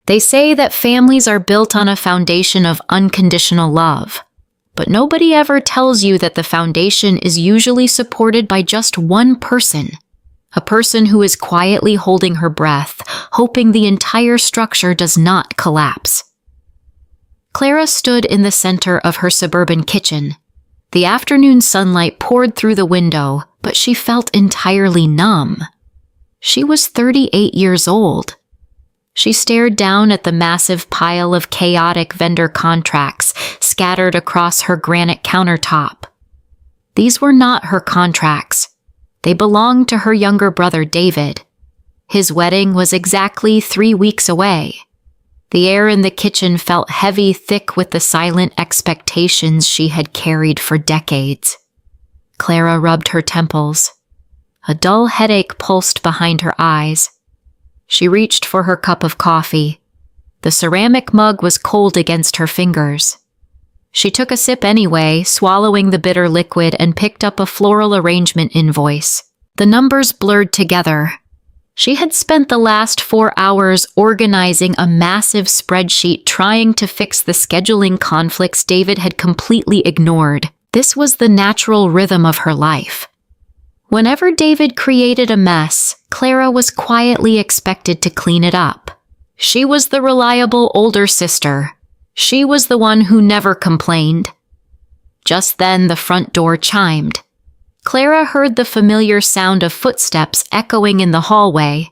They say that families are built on a foundation of unconditional love, but nobody ever tells you that the foundation is usually supported by just one person, a person who is quietly holding her breath, hoping the entire structure does not collapse. Clara stood in the center of her suburban kitchen. The afternoon sunlight poured through the window, but she felt entirely numb. She was 38 years old. She stared down at the massive pile of chaotic vendor contracts scattered across her granite countertop. These were not her contracts. They belonged to her younger brother, David. His wedding was exactly 3 weeks away. The air in the kitchen felt heavy, thick with the silent expectations she had carried for decades. Clara rubbed her temples. A dull headache pulsed behind her eyes. She reached for her cup of coffee. The ceramic mug was cold against her fingers. She took a sip anyway, swallowing the bitter liquid, and picked up a floral arrangement invoice. The numbers blurred together. She had spent the last 4 hours organizing a massive spreadsheet trying to fix the scheduling conflicts David had completely ignored. This was the natural rhythm of her life. Whenever David created a mess, Clara was quietly expected to clean it up. She was the reliable older sister. She was the one who never complained. Just then, the front door chimed. Clara heard the familiar sound of footsteps echoing in the hallway.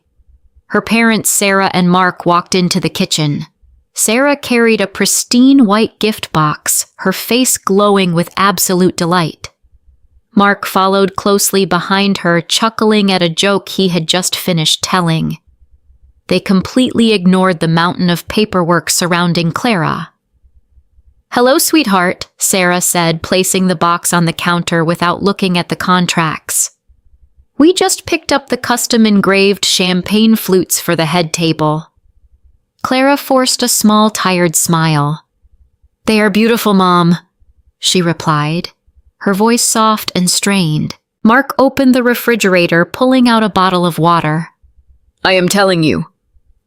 Her parents, Sarah and Mark, walked into the kitchen. Sarah carried a pristine white gift box, her face glowing with absolute delight. Mark followed closely behind her, chuckling at a joke he had just finished telling. They completely ignored the mountain of paperwork surrounding Clara. "Hello, sweetheart," Sarah said, placing the box on the counter without looking at the contracts. "We just picked up the custom-engraved champagne flutes for the head table." Clara forced a small, tired smile. "They are beautiful, Mom," she replied, her voice soft and strained. Mark opened the refrigerator, pulling out a bottle of water. "I am telling you,"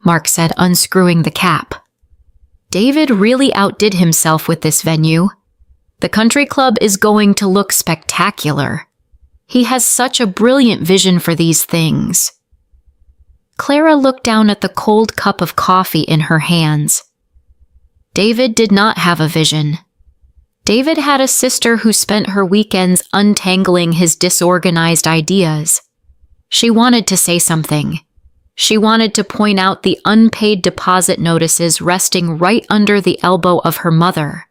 Mark said, unscrewing the cap. David really outdid himself with this venue. The country club is going to look spectacular. He has such a brilliant vision for these things. Clara looked down at the cold cup of coffee in her hands. David did not have a vision. David had a sister who spent her weekends untangling his disorganized ideas. She wanted to say something. She wanted to point out the unpaid deposit notices resting right under the elbow of her mother.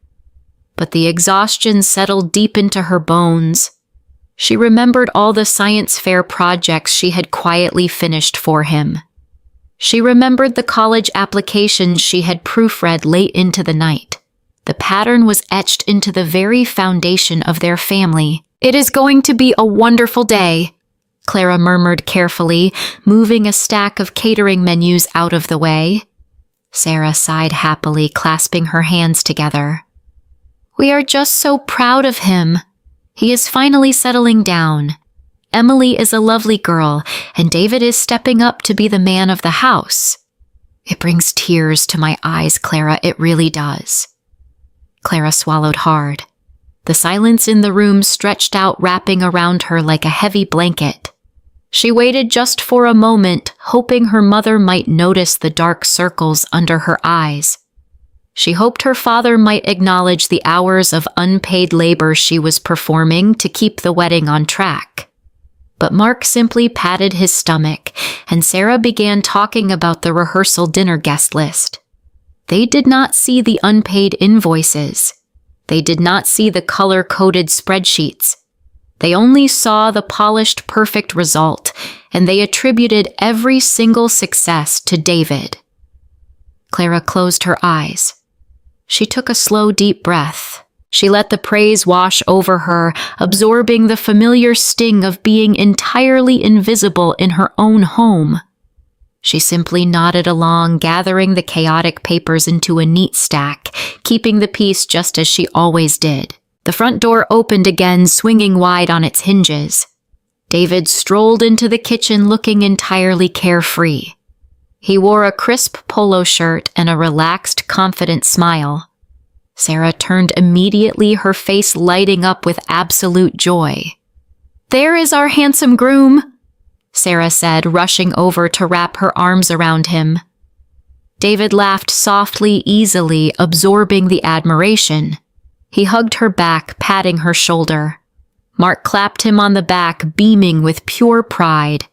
But the exhaustion settled deep into her bones. She remembered all the science fair projects she had quietly finished for him. She remembered the college applications she had proofread late into the night. The pattern was etched into the very foundation of their family. "It is going to be a wonderful day," Clara murmured carefully, moving a stack of catering menus out of the way. Sarah sighed happily, clasping her hands together. "We are just so proud of him. He is finally settling down. Emily is a lovely girl, and David is stepping up to be the man of the house." "It brings tears to my eyes, Clara, it really does." Clara swallowed hard. The silence in the room stretched out, wrapping around her like a heavy blanket. She waited just for a moment, hoping her mother might notice the dark circles under her eyes. She hoped her father might acknowledge the hours of unpaid labor she was performing to keep the wedding on track. But Mark simply patted his stomach, and Sarah began talking about the rehearsal dinner guest list. They did not see the unpaid invoices. They did not see the color-coded spreadsheets. They only saw the polished, perfect result, and they attributed every single success to David. Clara closed her eyes. She took a slow, deep breath. She let the praise wash over her, absorbing the familiar sting of being entirely invisible in her own home. She simply nodded along, gathering the chaotic papers into a neat stack, keeping the peace just as she always did. The front door opened again, swinging wide on its hinges. David strolled into the kitchen looking entirely carefree. He wore a crisp polo shirt and a relaxed, confident smile. Sarah turned immediately, her face lighting up with absolute joy. "There is our handsome groom," Sarah said, rushing over to wrap her arms around him. David laughed softly, easily, absorbing the admiration. He hugged her back, patting her shoulder. Mark clapped him on the back, beaming with pure pride.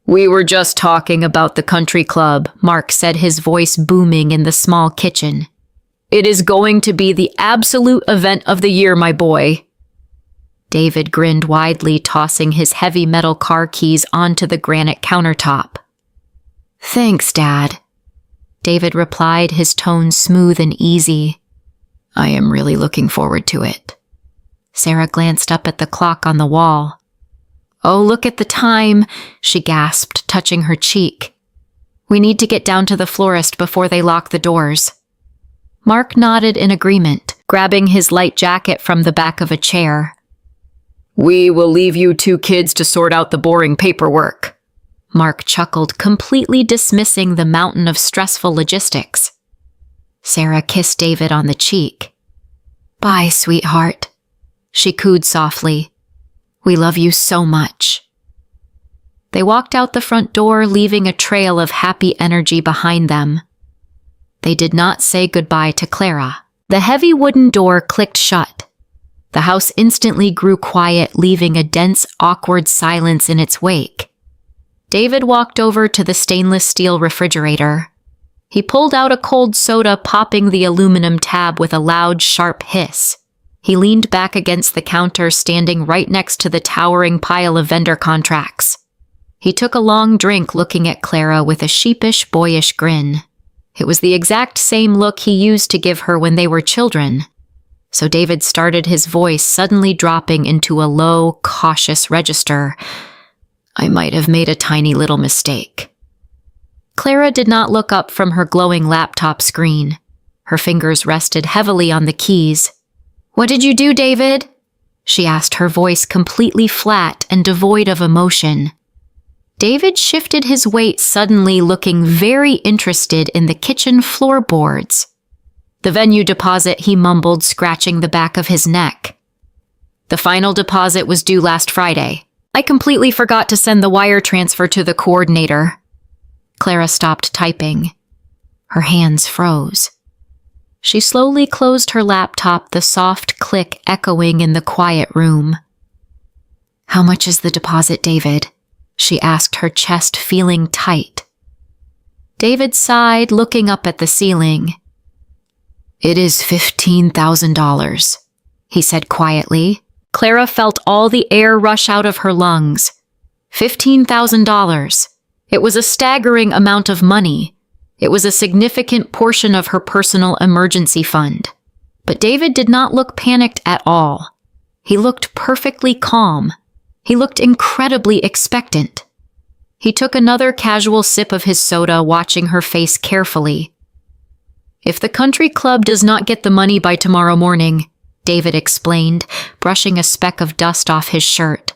"We were just talking about the country club," Mark said, his voice booming in the small kitchen. "It is going to be the absolute event of the year, my boy." David grinned widely, tossing his heavy metal car keys onto the granite countertop. "Thanks, Dad," David replied, his tone smooth and easy. "I am really looking forward to it." Sarah glanced up at the clock on the wall. "Oh, look at the time," she gasped, touching her cheek. "We need to get down to the florist before they lock the doors." Mark nodded in agreement, grabbing his light jacket from the back of a chair. "We will leave you two kids to sort out the boring paperwork." Mark chuckled, completely dismissing the mountain of stressful logistics. Sarah kissed David on the cheek. "Bye, sweetheart," she cooed softly. "We love you so much." They walked out the front door, leaving a trail of happy energy behind them. They did not say goodbye to Clara. The heavy wooden door clicked shut. The house instantly grew quiet, leaving a dense, awkward silence in its wake. David walked over to the stainless steel refrigerator. He pulled out a cold soda, popping the aluminum tab with a loud, sharp hiss. He leaned back against the counter, standing right next to the towering pile of vendor contracts. He took a long drink, looking at Clara with a sheepish, boyish grin. It was the exact same look he used to give her when they were children. So David started, his voice suddenly dropping into a low, cautious register. "I might have made a tiny little mistake." Clara did not look up from her glowing laptop screen. Her fingers rested heavily on the keys. "What did you do, David?" she asked, her voice completely flat and devoid of emotion. David shifted his weight suddenly, looking very interested in the kitchen floorboards. "The venue deposit," he mumbled, scratching the back of his neck. "The final deposit was due last Friday. I completely forgot to send the wire transfer to the coordinator." Clara stopped typing. Her hands froze. She slowly closed her laptop, the soft click echoing in the quiet room. "How much is the deposit, David?" she asked, her chest feeling tight. David sighed, looking up at the ceiling. "It is $15,000, he said quietly. Clara felt all the air rush out of her lungs. $15,000. It was a staggering amount of money. It was a significant portion of her personal emergency fund. But David did not look panicked at all. He looked perfectly calm. He looked incredibly expectant. He took another casual sip of his soda, watching her face carefully. "If the country club does not get the money by tomorrow morning," David explained, brushing a speck of dust off his shirt,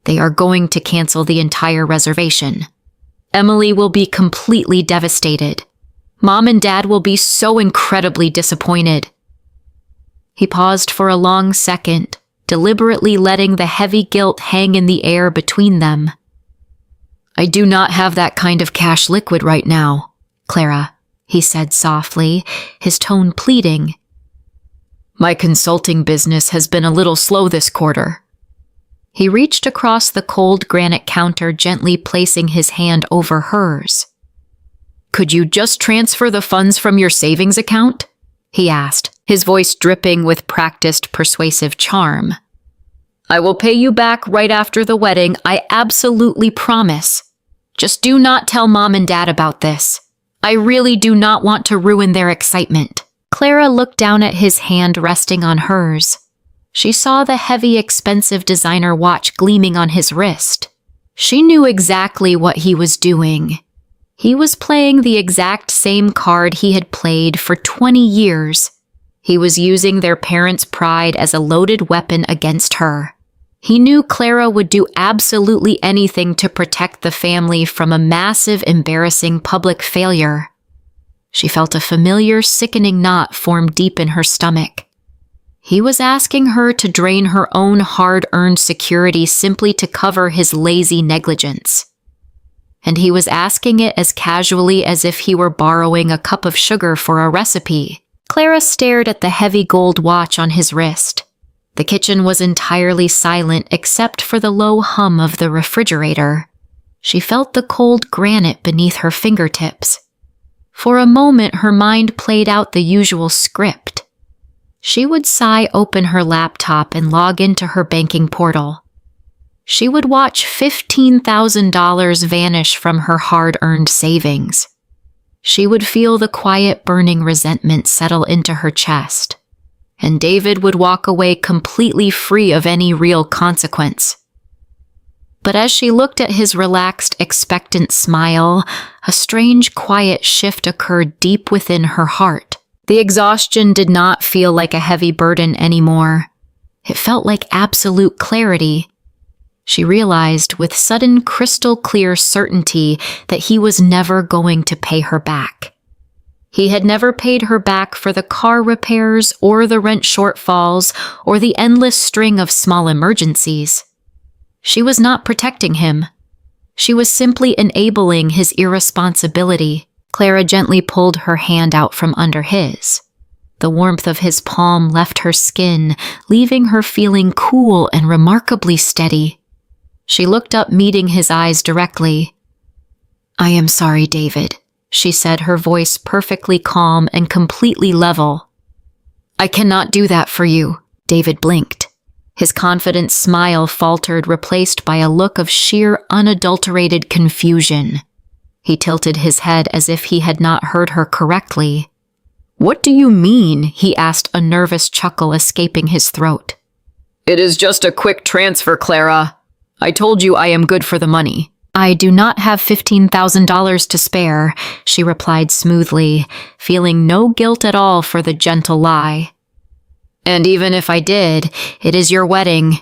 "they are going to cancel the entire reservation. Emily will be completely devastated. Mom and Dad will be so incredibly disappointed." He paused for a long second, deliberately letting the heavy guilt hang in the air between them. "I do not have that kind of cash liquid right now, Clara," he said softly, his tone pleading. "My consulting business has been a little slow this quarter." He reached across the cold granite counter, gently placing his hand over hers. "Could you just transfer the funds from your savings account?" he asked, his voice dripping with practiced persuasive charm. "I will pay you back right after the wedding, I absolutely promise. Just do not tell Mom and Dad about this. I really do not want to ruin their excitement." Clara looked down at his hand resting on hers. She saw the heavy, expensive designer watch gleaming on his wrist. She knew exactly what he was doing. He was playing the exact same card he had played for 20 years. He was using their parents' pride as a loaded weapon against her. He knew Clara would do absolutely anything to protect the family from a massive, embarrassing public failure. She felt a familiar, sickening knot form deep in her stomach. He was asking her to drain her own hard-earned security simply to cover his lazy negligence. And he was asking it as casually as if he were borrowing a cup of sugar for a recipe. Clara stared at the heavy gold watch on his wrist. The kitchen was entirely silent except for the low hum of the refrigerator. She felt the cold granite beneath her fingertips. For a moment, her mind played out the usual script. She would sigh, open her laptop, and log into her banking portal. She would watch $15,000 vanish from her hard-earned savings. She would feel the quiet, burning resentment settle into her chest. And David would walk away completely free of any real consequence. But as she looked at his relaxed, expectant smile, a strange, quiet shift occurred deep within her heart. The exhaustion did not feel like a heavy burden anymore. It felt like absolute clarity. She realized with sudden, crystal-clear certainty that he was never going to pay her back. He had never paid her back for the car repairs or the rent shortfalls or the endless string of small emergencies. She was not protecting him. She was simply enabling his irresponsibility. Clara gently pulled her hand out from under his. The warmth of his palm left her skin, leaving her feeling cool and remarkably steady. She looked up, meeting his eyes directly. "I am sorry, David," she said, her voice perfectly calm and completely level. "I cannot do that for you." David blinked. His confident smile faltered, replaced by a look of sheer, unadulterated confusion. He tilted his head as if he had not heard her correctly. "What do you mean?" he asked, a nervous chuckle escaping his throat. "It is just a quick transfer, Clara. I told you I am good for the money." "I do not have $15,000 to spare," she replied smoothly, feeling no guilt at all for the gentle lie. "And even if I did, it is your wedding.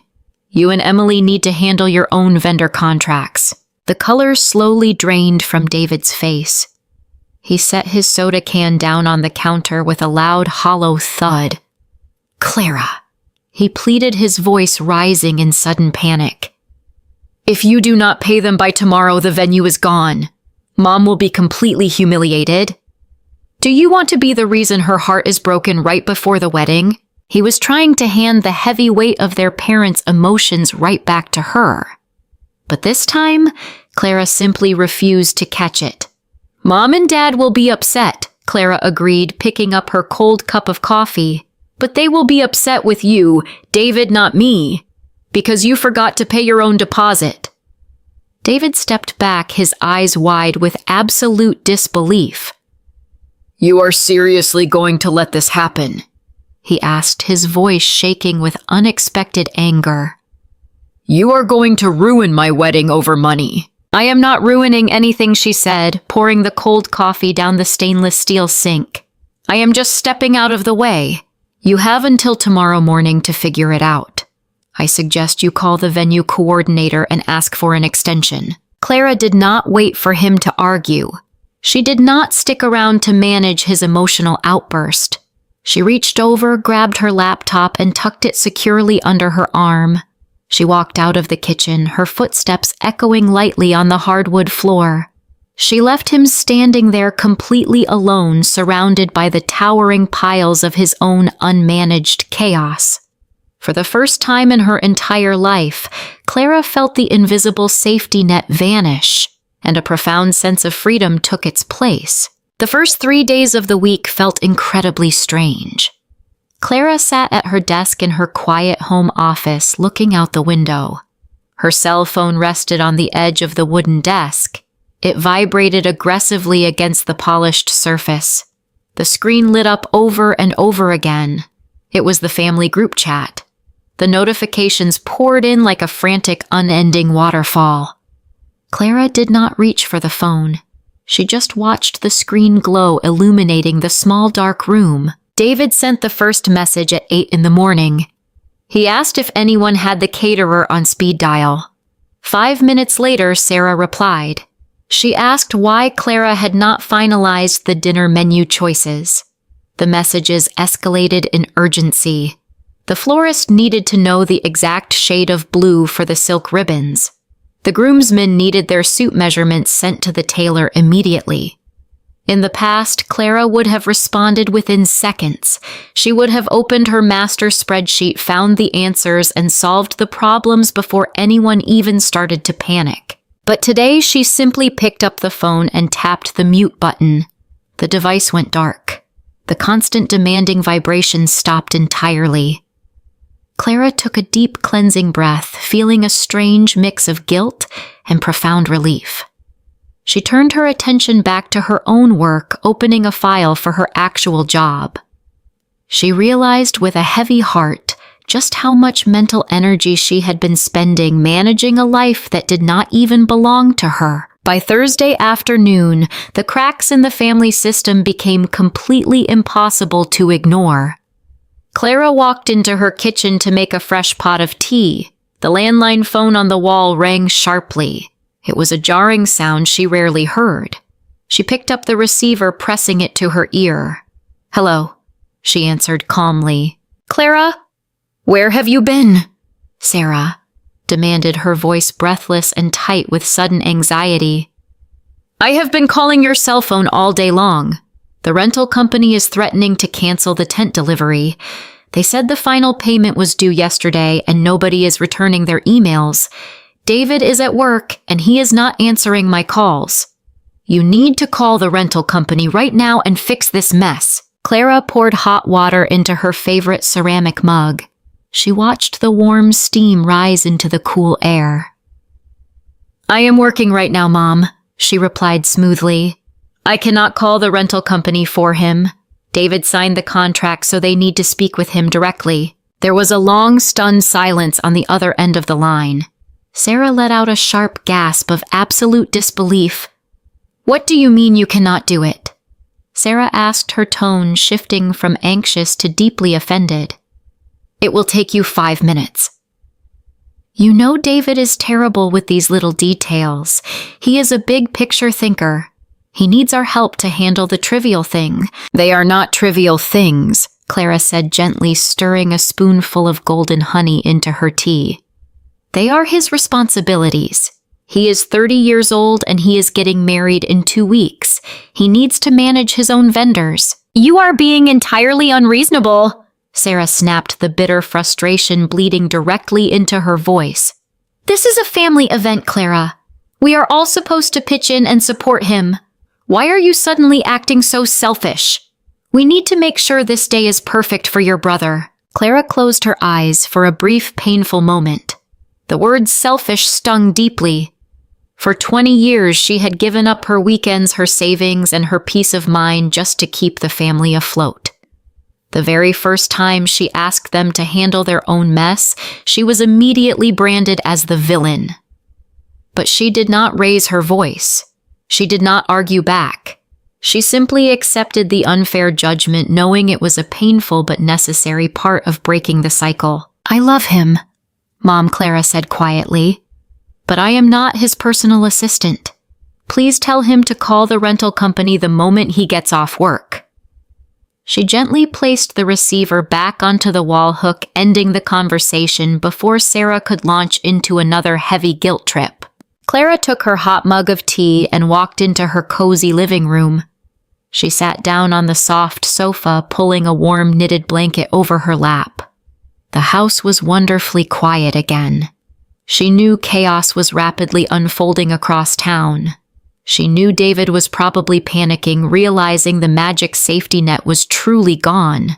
You and Emily need to handle your own vendor contracts." The color slowly drained from David's face. He set his soda can down on the counter with a loud, hollow thud. "Clara," he pleaded, his voice rising in sudden panic. "If you do not pay them by tomorrow, the venue is gone. Mom will be completely humiliated. Do you want to be the reason her heart is broken right before the wedding?" He was trying to hand the heavy weight of their parents' emotions right back to her. But this time, Clara simply refused to catch it. "Mom and Dad will be upset," Clara agreed, picking up her cold cup of coffee. "But they will be upset with you, David, not me, because you forgot to pay your own deposit." David stepped back, his eyes wide with absolute disbelief. "You are seriously going to let this happen?" he asked, his voice shaking with unexpected anger. "You are going to ruin my wedding over money." "I am not ruining anything," she said, pouring the cold coffee down the stainless steel sink. "I am just stepping out of the way. You have until tomorrow morning to figure it out. I suggest you call the venue coordinator and ask for an extension." Clara did not wait for him to argue. She did not stick around to manage his emotional outburst. She reached over, grabbed her laptop, and tucked it securely under her arm. She walked out of the kitchen, her footsteps echoing lightly on the hardwood floor. She left him standing there completely alone, surrounded by the towering piles of his own unmanaged chaos. For the first time in her entire life, Clara felt the invisible safety net vanish, and a profound sense of freedom took its place. The first 3 days of the week felt incredibly strange. Clara sat at her desk in her quiet home office, looking out the window. Her cell phone rested on the edge of the wooden desk. It vibrated aggressively against the polished surface. The screen lit up over and over again. It was the family group chat. The notifications poured in like a frantic, unending waterfall. Clara did not reach for the phone. She just watched the screen glow, illuminating the small dark room. David sent the first message at 8 in the morning. He asked if anyone had the caterer on speed dial. 5 minutes later, Sarah replied. She asked why Clara had not finalized the dinner menu choices. The messages escalated in urgency. The florist needed to know the exact shade of blue for the silk ribbons. The groomsmen needed their suit measurements sent to the tailor immediately. In the past, Clara would have responded within seconds. She would have opened her master spreadsheet, found the answers, and solved the problems before anyone even started to panic. But today, she simply picked up the phone and tapped the mute button. The device went dark. The constant demanding vibrations stopped entirely. Clara took a deep cleansing breath, feeling a strange mix of guilt and profound relief. She turned her attention back to her own work, opening a file for her actual job. She realized with a heavy heart just how much mental energy she had been spending managing a life that did not even belong to her. By Thursday afternoon, the cracks in the family system became completely impossible to ignore. Clara walked into her kitchen to make a fresh pot of tea. The landline phone on the wall rang sharply. It was a jarring sound she rarely heard. She picked up the receiver, pressing it to her ear. "Hello," she answered calmly. "Clara? Where have you been?" "Sarah," demanded her voice, breathless and tight with sudden anxiety. "I have been calling your cell phone all day long. The rental company is threatening to cancel the tent delivery. They said the final payment was due yesterday and nobody is returning their emails. David is at work and he is not answering my calls. You need to call the rental company right now and fix this mess." Clara poured hot water into her favorite ceramic mug. She watched the warm steam rise into the cool air. "I am working right now, Mom," she replied smoothly. "I cannot call the rental company for him. David signed the contract, so they need to speak with him directly." There was a long, stunned silence on the other end of the line. Sarah let out a sharp gasp of absolute disbelief. "What do you mean you cannot do it?" Sarah asked, her tone shifting from anxious to deeply offended. "It will take you 5 minutes." "You know David is terrible with these little details. He is a big picture thinker. He needs our help to handle the trivial thing." "They are not trivial things," Clara said gently, stirring a spoonful of golden honey into her tea. "They are his responsibilities. He is 30 years old and he is getting married in 2 weeks. He needs to manage his own vendors." "You are being entirely unreasonable," Sarah snapped, the bitter frustration bleeding directly into her voice. "This is a family event, Clara. We are all supposed to pitch in and support him. Why are you suddenly acting so selfish? We need to make sure this day is perfect for your brother." Clara closed her eyes for a brief, painful moment. The word selfish stung deeply. For 20 years, she had given up her weekends, her savings, and her peace of mind just to keep the family afloat. The very first time she asked them to handle their own mess, she was immediately branded as the villain. But she did not raise her voice. She did not argue back. She simply accepted the unfair judgment, knowing it was a painful but necessary part of breaking the cycle. "I love him," Mom Clara said quietly, "but I am not his personal assistant. Please tell him to call the rental company the moment he gets off work." She gently placed the receiver back onto the wall hook, ending the conversation before Sarah could launch into another heavy guilt trip. Clara took her hot mug of tea and walked into her cozy living room. She sat down on the soft sofa, pulling a warm knitted blanket over her lap. The house was wonderfully quiet again. She knew chaos was rapidly unfolding across town. She knew David was probably panicking, realizing the magic safety net was truly gone.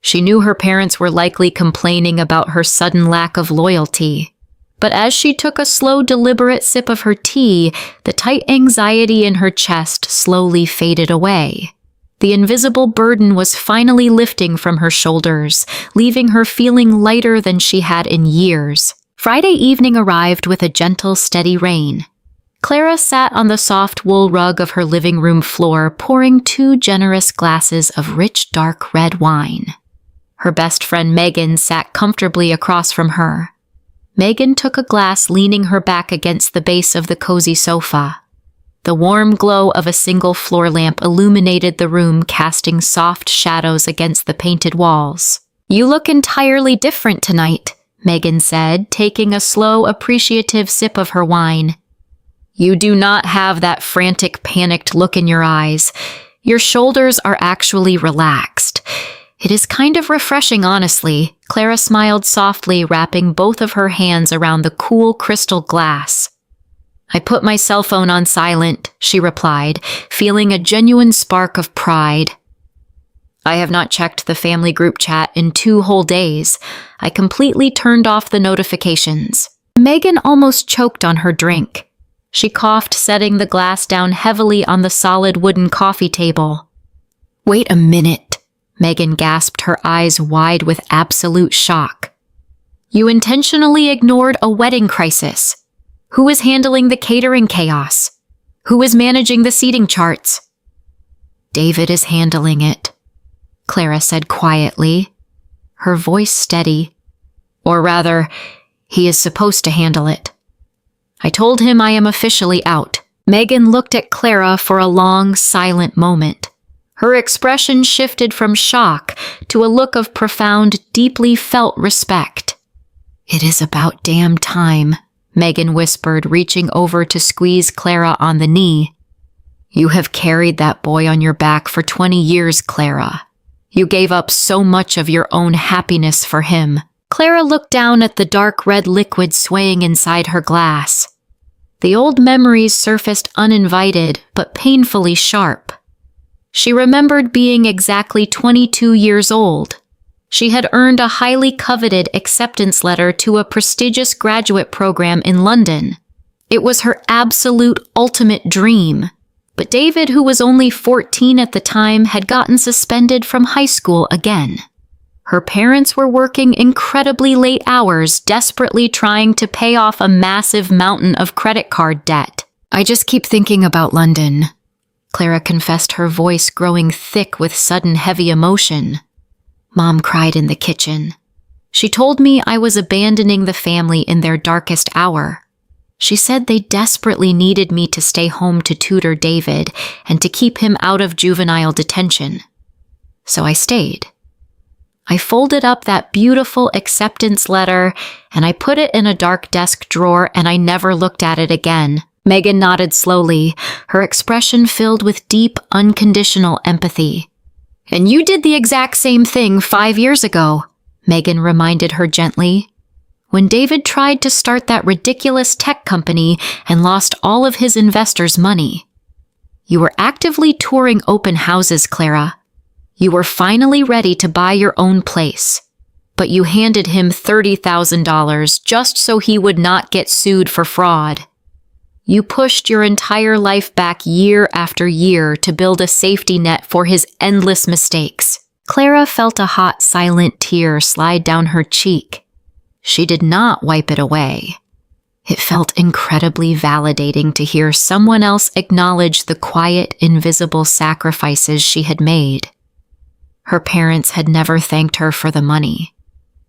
She knew her parents were likely complaining about her sudden lack of loyalty. But as she took a slow, deliberate sip of her tea, the tight anxiety in her chest slowly faded away. The invisible burden was finally lifting from her shoulders, leaving her feeling lighter than she had in years. Friday evening arrived with a gentle, steady rain. Clara sat on the soft wool rug of her living room floor, pouring 2 generous glasses of rich, dark red wine. Her best friend Megan sat comfortably across from her. Megan took a glass, leaning her back against the base of the cozy sofa. The warm glow of a single floor lamp illuminated the room, casting soft shadows against the painted walls. "You look entirely different tonight," Megan said, taking a slow, appreciative sip of her wine. "You do not have that frantic, panicked look in your eyes. Your shoulders are actually relaxed. It is kind of refreshing, honestly." Clara smiled softly, wrapping both of her hands around the cool crystal glass. "I put my cell phone on silent," she replied, feeling a genuine spark of pride. "I have not checked the family group chat in 2 whole days. I completely turned off the notifications." Megan almost choked on her drink. She coughed, setting the glass down heavily on the solid wooden coffee table. "Wait a minute," Megan gasped, her eyes wide with absolute shock. "You intentionally ignored a wedding crisis. Who is handling the catering chaos? Who is managing the seating charts?" "David is handling it," Clara said quietly, her voice steady. "Or rather, he is supposed to handle it. I told him I am officially out." Megan looked at Clara for a long, silent moment. Her expression shifted from shock to a look of profound, deeply felt respect. "It is about damn time," Megan whispered, reaching over to squeeze Clara on the knee. "You have carried that boy on your back for 20 years, Clara. You gave up so much of your own happiness for him." Clara looked down at the dark red liquid swaying inside her glass. The old memories surfaced uninvited, but painfully sharp. She remembered being exactly 22 years old. She had earned a highly coveted acceptance letter to a prestigious graduate program in London. It was her absolute ultimate dream. But David, who was only 14 at the time, had gotten suspended from high school again. Her parents were working incredibly late hours, desperately trying to pay off a massive mountain of credit card debt. "I just keep thinking about London," Clara confessed, her voice growing thick with sudden heavy emotion. Mom cried in the kitchen. She told me I was abandoning the family in their darkest hour. She said they desperately needed me to stay home to tutor David and to keep him out of juvenile detention. So I stayed. I folded up that beautiful acceptance letter and I put it in a dark desk drawer, and I never looked at it again. Megan nodded slowly, her expression filled with deep, unconditional empathy. "And you did the exact same thing 5 years ago," Megan reminded her gently. "When David tried to start that ridiculous tech company and lost all of his investors' money. You were actively touring open houses, Clara. You were finally ready to buy your own place. But you handed him $30,000 just so he would not get sued for fraud. You pushed your entire life back year after year to build a safety net for his endless mistakes." Clara felt a hot, silent tear slide down her cheek. She did not wipe it away. It felt incredibly validating to hear someone else acknowledge the quiet, invisible sacrifices she had made. Her parents had never thanked her for the money.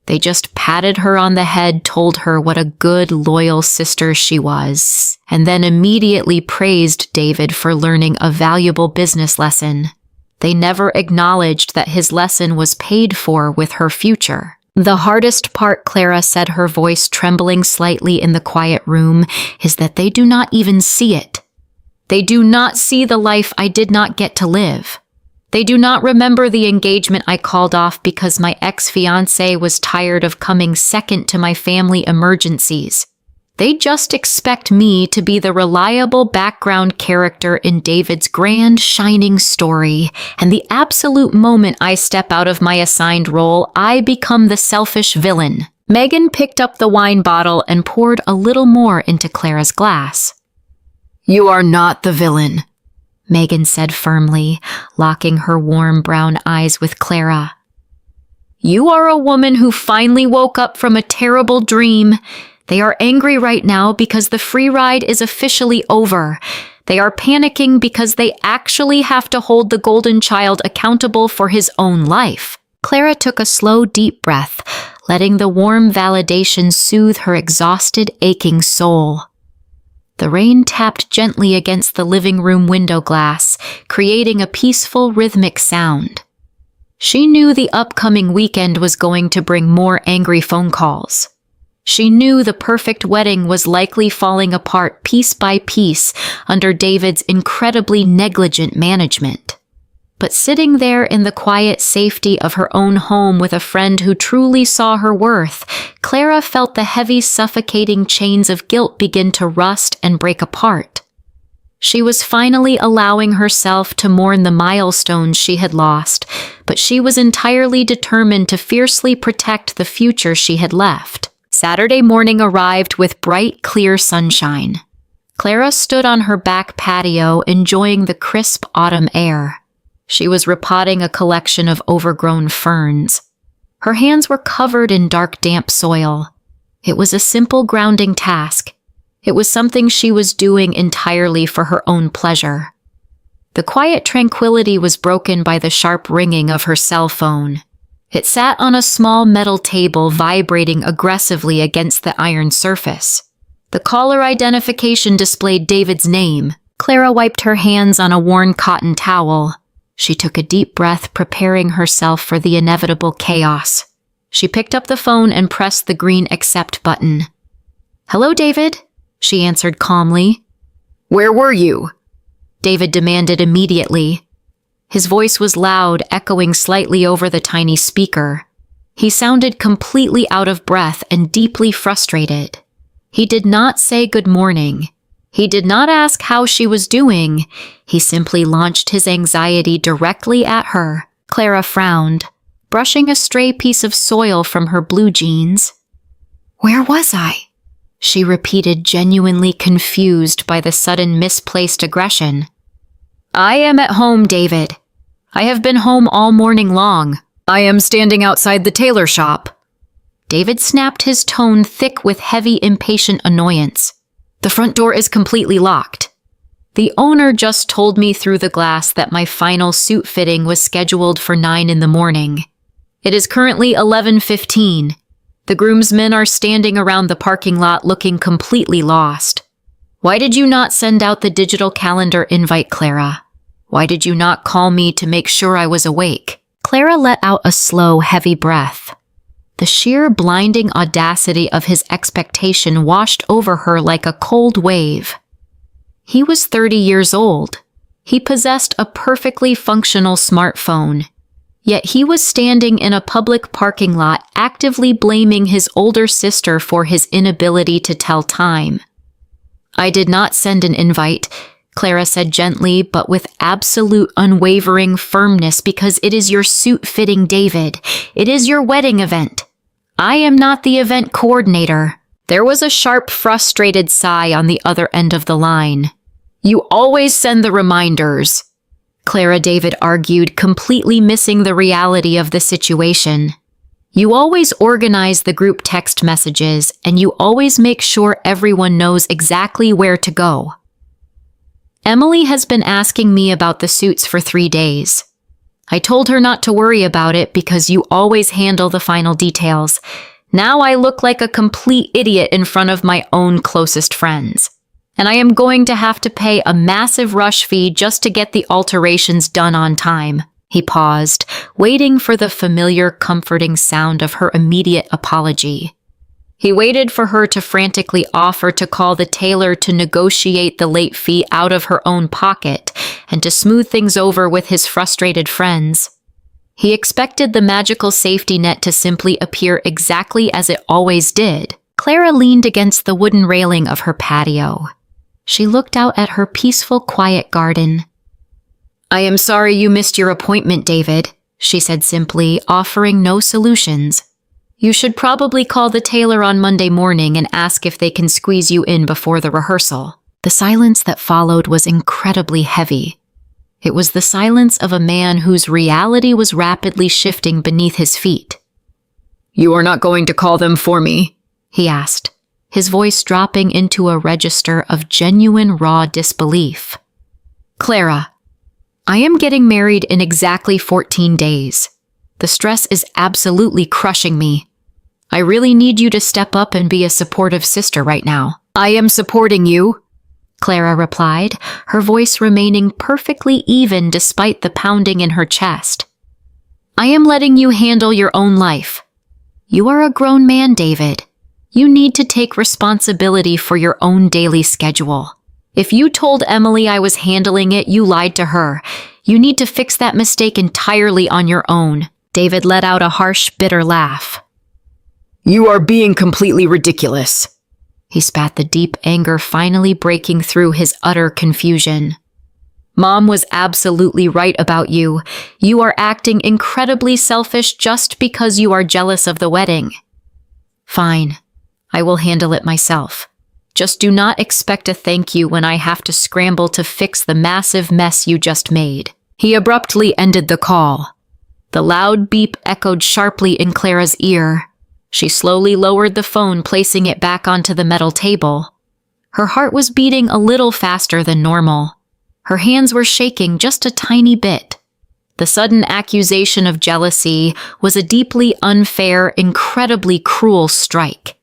They just patted her on the head, told her what a good, loyal sister she was, and then immediately praised David for learning a valuable business lesson. They never acknowledged that his lesson was paid for with her future. "The hardest part," Clara said, her voice trembling slightly in the quiet room, "is that they do not even see it. They do not see the life I did not get to live. They do not remember the engagement I called off because my ex-fiancé was tired of coming second to my family emergencies. They just expect me to be the reliable background character in David's grand, shining story, and the absolute moment I step out of my assigned role, I become the selfish villain." Megan picked up the wine bottle and poured a little more into Clara's glass. "You are not the villain," Megan said firmly, locking her warm brown eyes with Clara. "You are a woman who finally woke up from a terrible dream. They are angry right now because the free ride is officially over. They are panicking because they actually have to hold the golden child accountable for his own life." Clara took a slow, deep breath, letting the warm validation soothe her exhausted, aching soul. The rain tapped gently against the living room window glass, creating a peaceful, rhythmic sound. She knew the upcoming weekend was going to bring more angry phone calls. She knew the perfect wedding was likely falling apart piece by piece under David's incredibly negligent management. But sitting there in the quiet safety of her own home with a friend who truly saw her worth, Clara felt the heavy, suffocating chains of guilt begin to rust and break apart. She was finally allowing herself to mourn the milestones she had lost, but she was entirely determined to fiercely protect the future she had left. Saturday morning arrived with bright, clear sunshine. Clara stood on her back patio, enjoying the crisp autumn air. She was repotting a collection of overgrown ferns. Her hands were covered in dark, damp soil. It was a simple grounding task. It was something she was doing entirely for her own pleasure. The quiet tranquility was broken by the sharp ringing of her cell phone. It sat on a small metal table, vibrating aggressively against the iron surface. The caller identification displayed David's name. Clara wiped her hands on a worn cotton towel. She took a deep breath, preparing herself for the inevitable chaos. She picked up the phone and pressed the green accept button. "Hello, David," she answered calmly. "Where were you?" David demanded immediately. His voice was loud, echoing slightly over the tiny speaker. He sounded completely out of breath and deeply frustrated. He did not say good morning. He did not ask how she was doing. He simply launched his anxiety directly at her. Clara frowned, brushing a stray piece of soil from her blue jeans. "Where was I?" she repeated, genuinely confused by the sudden misplaced aggression. "I am at home, David. I have been home all morning long. I am standing outside the tailor shop." David snapped, his tone thick with heavy, impatient annoyance. "The front door is completely locked. The owner just told me through the glass that my final suit fitting was scheduled for 9 in the morning. It is currently 11:15. The groomsmen are standing around the parking lot looking completely lost. Why did you not send out the digital calendar invite, Clara? Why did you not call me to make sure I was awake?" Clara let out a slow, heavy breath. The sheer blinding audacity of his expectation washed over her like a cold wave. He was 30 years old. He possessed a perfectly functional smartphone. Yet he was standing in a public parking lot, actively blaming his older sister for his inability to tell time. "I did not send an invite," Clara said gently, but with absolute unwavering firmness, "because it is your suit fitting, David. It is your wedding event. I am not the event coordinator." There was a sharp, frustrated sigh on the other end of the line. "You always send the reminders," Clara David argued, completely missing the reality of the situation. "You always organize the group text messages, and you always make sure everyone knows exactly where to go. Emily has been asking me about the suits for 3 days. I told her not to worry about it because you always handle the final details. Now I look like a complete idiot in front of my own closest friends. And I am going to have to pay a massive rush fee just to get the alterations done on time." He paused, waiting for the familiar, comforting sound of her immediate apology. He waited for her to frantically offer to call the tailor to negotiate the late fee out of her own pocket and to smooth things over with his frustrated friends. He expected the magical safety net to simply appear exactly as it always did. Clara leaned against the wooden railing of her patio. She looked out at her peaceful, quiet garden. "I am sorry you missed your appointment, David," she said simply, offering no solutions. "You should probably call the tailor on Monday morning and ask if they can squeeze you in before the rehearsal." The silence that followed was incredibly heavy. It was the silence of a man whose reality was rapidly shifting beneath his feet. "You are not going to call them for me?" he asked, his voice dropping into a register of genuine raw disbelief. "Clara, I am getting married in exactly 14 days. The stress is absolutely crushing me. I really need you to step up and be a supportive sister right now." "I am supporting you," Clara replied, her voice remaining perfectly even despite the pounding in her chest. "I am letting you handle your own life. You are a grown man, David. You need to take responsibility for your own daily schedule. If you told Emily I was handling it, you lied to her. You need to fix that mistake entirely on your own." David let out a harsh, bitter laugh. "You are being completely ridiculous." He spat, the deep anger finally breaking through his utter confusion. "Mom was absolutely right about you. You are acting incredibly selfish just because you are jealous of the wedding." "Fine. I will handle it myself. Just do not expect a thank you when I have to scramble to fix the massive mess you just made." He abruptly ended the call. The loud beep echoed sharply in Clara's ear. She slowly lowered the phone, placing it back onto the metal table. Her heart was beating a little faster than normal. Her hands were shaking just a tiny bit. The sudden accusation of jealousy was a deeply unfair, incredibly cruel strike.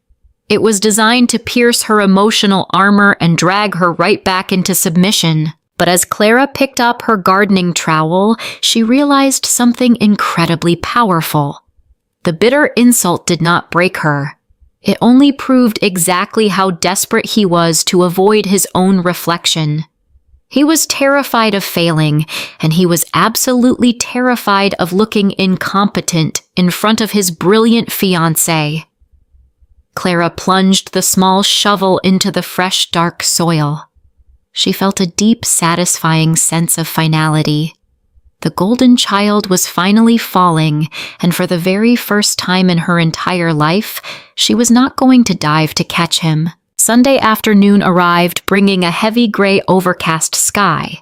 It was designed to pierce her emotional armor and drag her right back into submission. But as Clara picked up her gardening trowel, she realized something incredibly powerful. The bitter insult did not break her. It only proved exactly how desperate he was to avoid his own reflection. He was terrified of failing, and he was absolutely terrified of looking incompetent in front of his brilliant fiancée. Clara plunged the small shovel into the fresh, dark soil. She felt a deep, satisfying sense of finality. The golden child was finally falling, and for the very first time in her entire life, she was not going to dive to catch him. Sunday afternoon arrived, bringing a heavy gray overcast sky.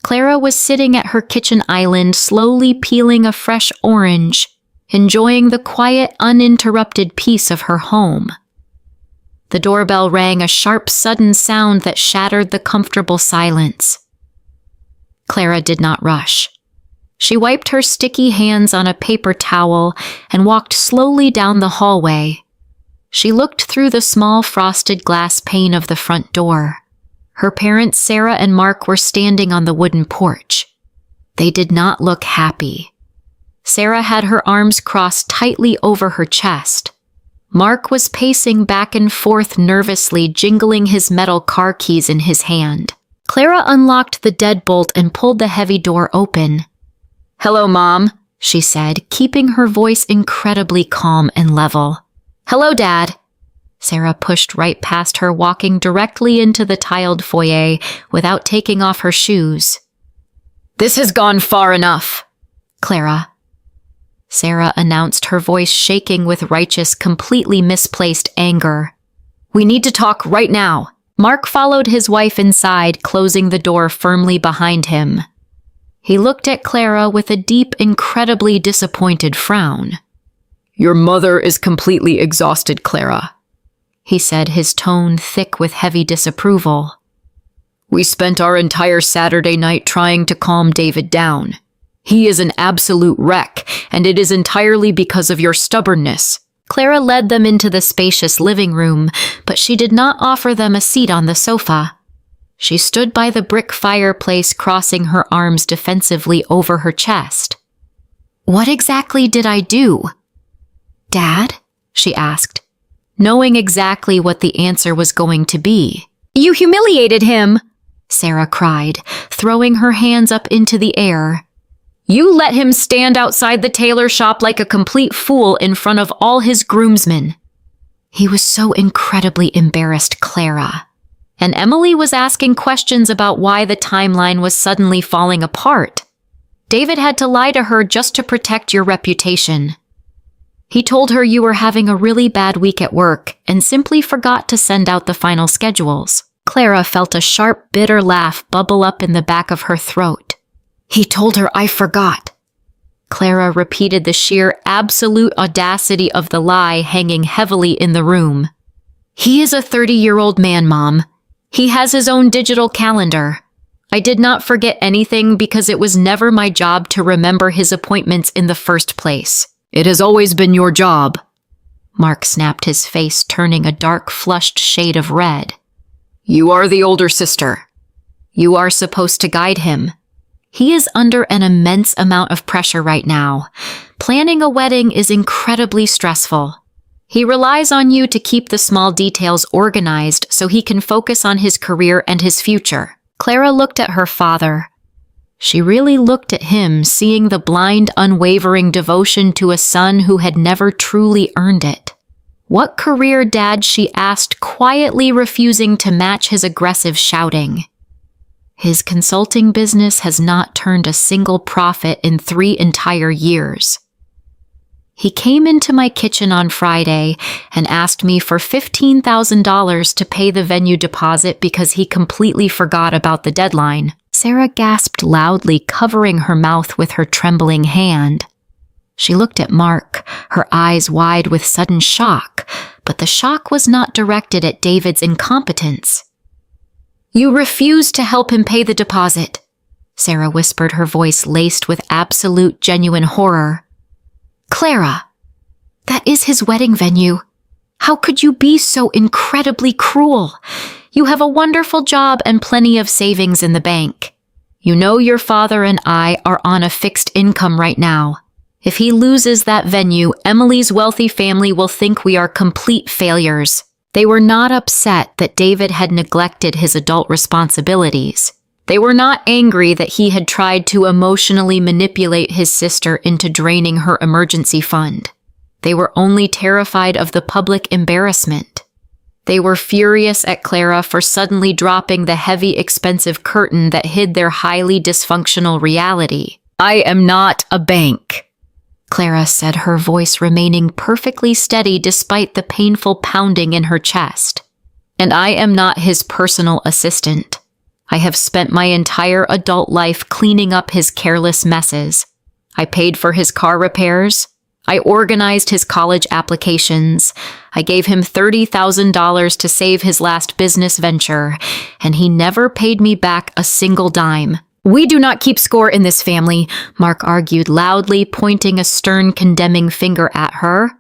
Clara was sitting at her kitchen island, slowly peeling a fresh orange, enjoying the quiet, uninterrupted peace of her home. The doorbell rang, a sharp, sudden sound that shattered the comfortable silence. Clara did not rush. She wiped her sticky hands on a paper towel and walked slowly down the hallway. She looked through the small frosted glass pane of the front door. Her parents, Sarah and Mark, were standing on the wooden porch. They did not look happy. Sarah had her arms crossed tightly over her chest. Mark was pacing back and forth nervously, jingling his metal car keys in his hand. Clara unlocked the deadbolt and pulled the heavy door open. "Hello, Mom," she said, keeping her voice incredibly calm and level. "Hello, Dad." Sarah pushed right past her, walking directly into the tiled foyer without taking off her shoes. "This has gone far enough, Clara," Sarah announced, her voice shaking with righteous, completely misplaced anger. "We need to talk right now." Mark followed his wife inside, closing the door firmly behind him. He looked at Clara with a deep, incredibly disappointed frown. "Your mother is completely exhausted, Clara," he said, his tone thick with heavy disapproval. "We spent our entire Saturday night trying to calm David down. He is an absolute wreck, and it is entirely because of your stubbornness." Clara led them into the spacious living room, but she did not offer them a seat on the sofa. She stood by the brick fireplace, crossing her arms defensively over her chest. "What exactly did I do, Dad?" she asked, knowing exactly what the answer was going to be. "You humiliated him," Sarah cried, throwing her hands up into the air. "You let him stand outside the tailor shop like a complete fool in front of all his groomsmen." He was so incredibly embarrassed, Clara. And Emily was asking questions about why the timeline was suddenly falling apart. David had to lie to her just to protect your reputation. He told her you were having a really bad week at work and simply forgot to send out the final schedules. Clara felt a sharp, bitter laugh bubble up in the back of her throat. "He told her I forgot." Clara repeated the sheer, absolute audacity of the lie hanging heavily in the room. "He is a 30-year-old man, Mom. He has his own digital calendar. I did not forget anything because it was never my job to remember his appointments in the first place. It has always been your job. Mark snapped, his face turning a dark, flushed shade of red. You are the older sister. You are supposed to guide him. He is under an immense amount of pressure right now. Planning a wedding is incredibly stressful. He relies on you to keep the small details organized so he can focus on his career and his future. Clara looked at her father. She really looked at him, seeing the blind, unwavering devotion to a son who had never truly earned it. What career, Dad? She asked, quietly refusing to match his aggressive shouting. His consulting business has not turned a single profit in 3 entire years. He came into my kitchen on Friday and asked me for $15,000 to pay the venue deposit because he completely forgot about the deadline. Sarah gasped loudly, covering her mouth with her trembling hand. She looked at Mark, her eyes wide with sudden shock, but the shock was not directed at David's incompetence. You refused to help him pay the deposit, Sarah whispered, her voice laced with absolute, genuine horror. Clara, that is his wedding venue. How could you be so incredibly cruel? You have a wonderful job and plenty of savings in the bank. You know your father and I are on a fixed income right now. If he loses that venue, Emily's wealthy family will think we are complete failures. They were not upset that David had neglected his adult responsibilities. They were not angry that he had tried to emotionally manipulate his sister into draining her emergency fund. They were only terrified of the public embarrassment. They were furious at Clara for suddenly dropping the heavy, expensive curtain that hid their highly dysfunctional reality. I am not a bank, Clara said, her voice remaining perfectly steady despite the painful pounding in her chest. And I am not his personal assistant. I have spent my entire adult life cleaning up his careless messes. I paid for his car repairs. I organized his college applications. I gave him $30,000 to save his last business venture, and he never paid me back a single dime. We do not keep score in this family, Mark argued loudly, pointing a stern, condemning finger at her.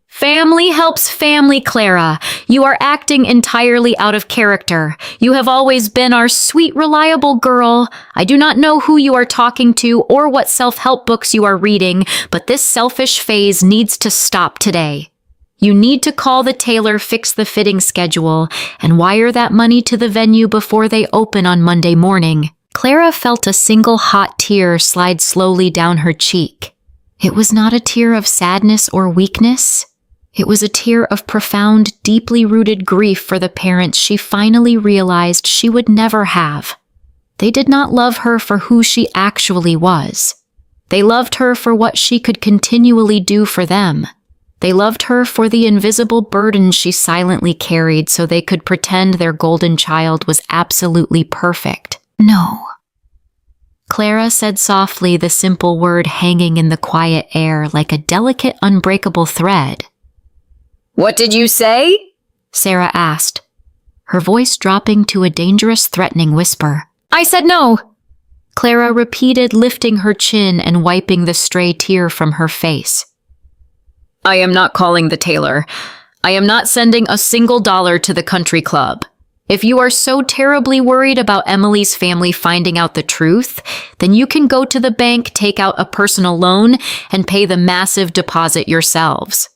Family helps family, Clara. You are acting entirely out of character. You have always been our sweet, reliable girl. I do not know who you are talking to or what self-help books you are reading, but this selfish phase needs to stop today. You need to call the tailor, fix the fitting schedule, and wire that money to the venue before they open on Monday morning. Clara felt a single hot tear slide slowly down her cheek. It was not a tear of sadness or weakness. It was a tear of profound, deeply rooted grief for the parents she finally realized she would never have. They did not love her for who she actually was. They loved her for what she could continually do for them. They loved her for the invisible burden she silently carried so they could pretend their golden child was absolutely perfect. No. Clara said softly, the simple word hanging in the quiet air like a delicate, unbreakable thread. What did you say? Sarah asked, her voice dropping to a dangerous, threatening whisper. I said no, Clara repeated, lifting her chin and wiping the stray tear from her face. I am not calling the tailor. I am not sending a single dollar to the country club. If you are so terribly worried about Emily's family finding out the truth, then you can go to the bank, take out a personal loan, and pay the massive deposit yourselves.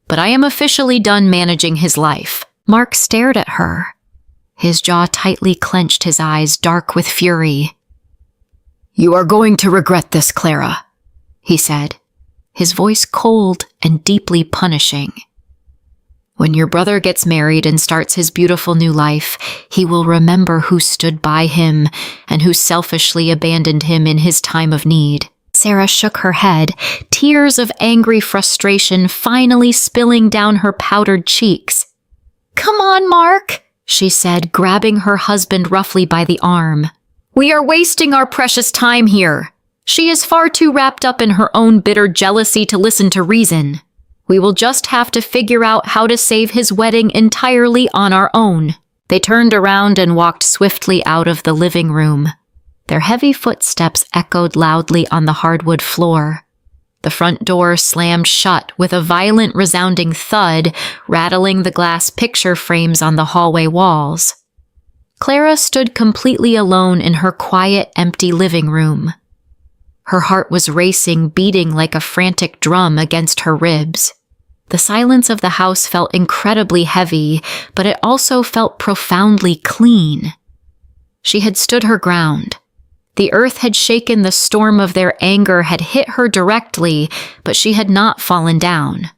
But I am officially done managing his life. Mark stared at her. His jaw tightly clenched, his eyes dark with fury. You are going to regret this, Clara, he said, his voice cold and deeply punishing. When your brother gets married and starts his beautiful new life, he will remember who stood by him and who selfishly abandoned him in his time of need. Sarah shook her head, tears of angry frustration finally spilling down her powdered cheeks. Come on, Mark, she said, grabbing her husband roughly by the arm. We are wasting our precious time here. She is far too wrapped up in her own bitter jealousy to listen to reason. We will just have to figure out how to save his wedding entirely on our own. They turned around and walked swiftly out of the living room. Their heavy footsteps echoed loudly on the hardwood floor. The front door slammed shut with a violent resounding thud, rattling the glass picture frames on the hallway walls. Clara stood completely alone in her quiet, empty living room. Her heart was racing, beating like a frantic drum against her ribs. The silence of the house felt incredibly heavy, but it also felt profoundly clean. She had stood her ground. The earth had shaken, the storm of their anger had hit her directly, but she had not fallen down.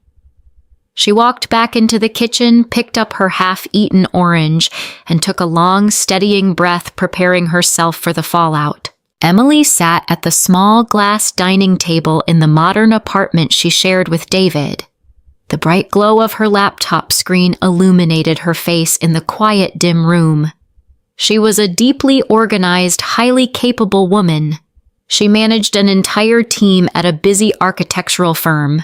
She walked back into the kitchen, picked up her half-eaten orange, and took a long, steadying breath, preparing herself for the fallout. Emily sat at the small glass dining table in the modern apartment she shared with David. The bright glow of her laptop screen illuminated her face in the quiet, dim room. She was a deeply organized, highly capable woman. She managed an entire team at a busy architectural firm.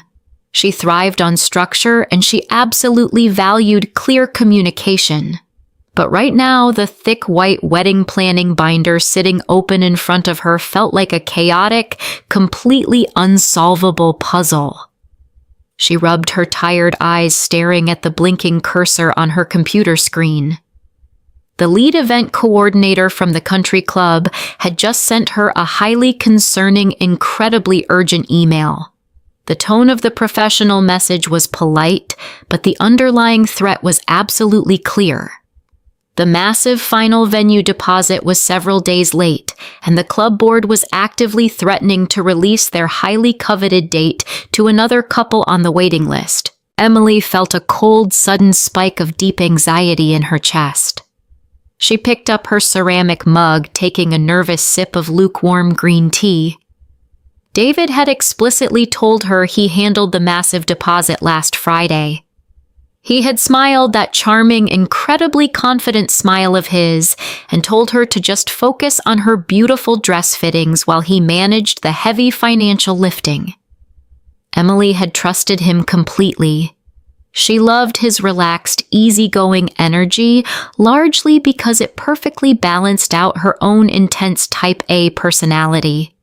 She thrived on structure, and she absolutely valued clear communication. But right now, the thick white wedding planning binder sitting open in front of her felt like a chaotic, completely unsolvable puzzle. She rubbed her tired eyes, staring at the blinking cursor on her computer screen. The lead event coordinator from the country club had just sent her a highly concerning, incredibly urgent email. The tone of the professional message was polite, but the underlying threat was absolutely clear. The massive final venue deposit was several days late, and the club board was actively threatening to release their highly coveted date to another couple on the waiting list. Emily felt a cold, sudden spike of deep anxiety in her chest. She picked up her ceramic mug, taking a nervous sip of lukewarm green tea. David had explicitly told her he handled the massive deposit last Friday. He had smiled that charming, incredibly confident smile of his and told her to just focus on her beautiful dress fittings while he managed the heavy financial lifting. Emily had trusted him completely. She loved his relaxed, easygoing energy, largely because it perfectly balanced out her own intense Type A personality.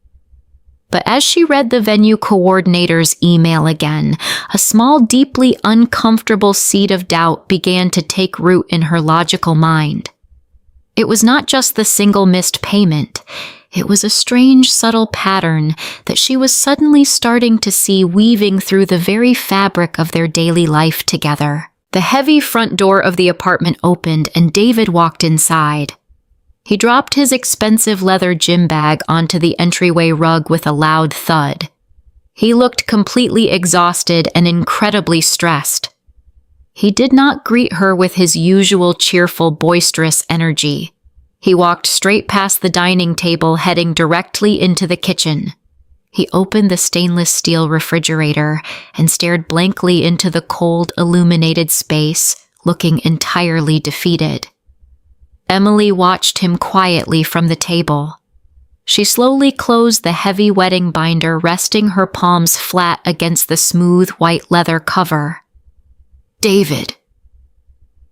But as she read the venue coordinator's email again, a small, deeply uncomfortable seed of doubt began to take root in her logical mind. It was not just the single missed payment. It was a strange, subtle pattern that she was suddenly starting to see weaving through the very fabric of their daily life together. The heavy front door of the apartment opened and David walked inside. He dropped his expensive leather gym bag onto the entryway rug with a loud thud. He looked completely exhausted and incredibly stressed. He did not greet her with his usual cheerful, boisterous energy. He walked straight past the dining table, heading directly into the kitchen. He opened the stainless steel refrigerator and stared blankly into the cold, illuminated space, looking entirely defeated. Emily watched him quietly from the table. She slowly closed the heavy wedding binder, resting her palms flat against the smooth white leather cover. "David,"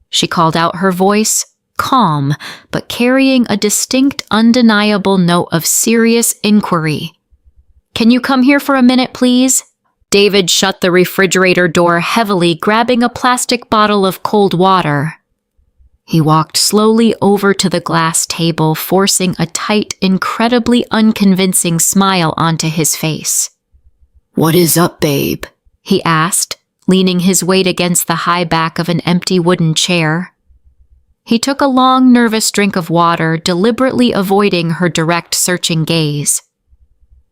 she called out, her voice calm, but carrying a distinct, undeniable note of serious inquiry. "Can you come here for a minute, please?" David shut the refrigerator door heavily, grabbing a plastic bottle of cold water. He walked slowly over to the glass table, forcing a tight, incredibly unconvincing smile onto his face. "What is up, babe?" he asked, leaning his weight against the high back of an empty wooden chair. He took a long, nervous drink of water, deliberately avoiding her direct, searching gaze.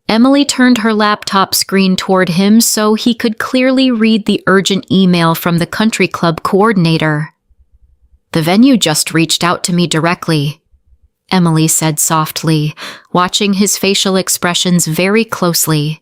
Emily turned her laptop screen toward him so he could clearly read the urgent email from the country club coordinator. "The venue just reached out to me directly," Emily said softly, watching his facial expressions very closely.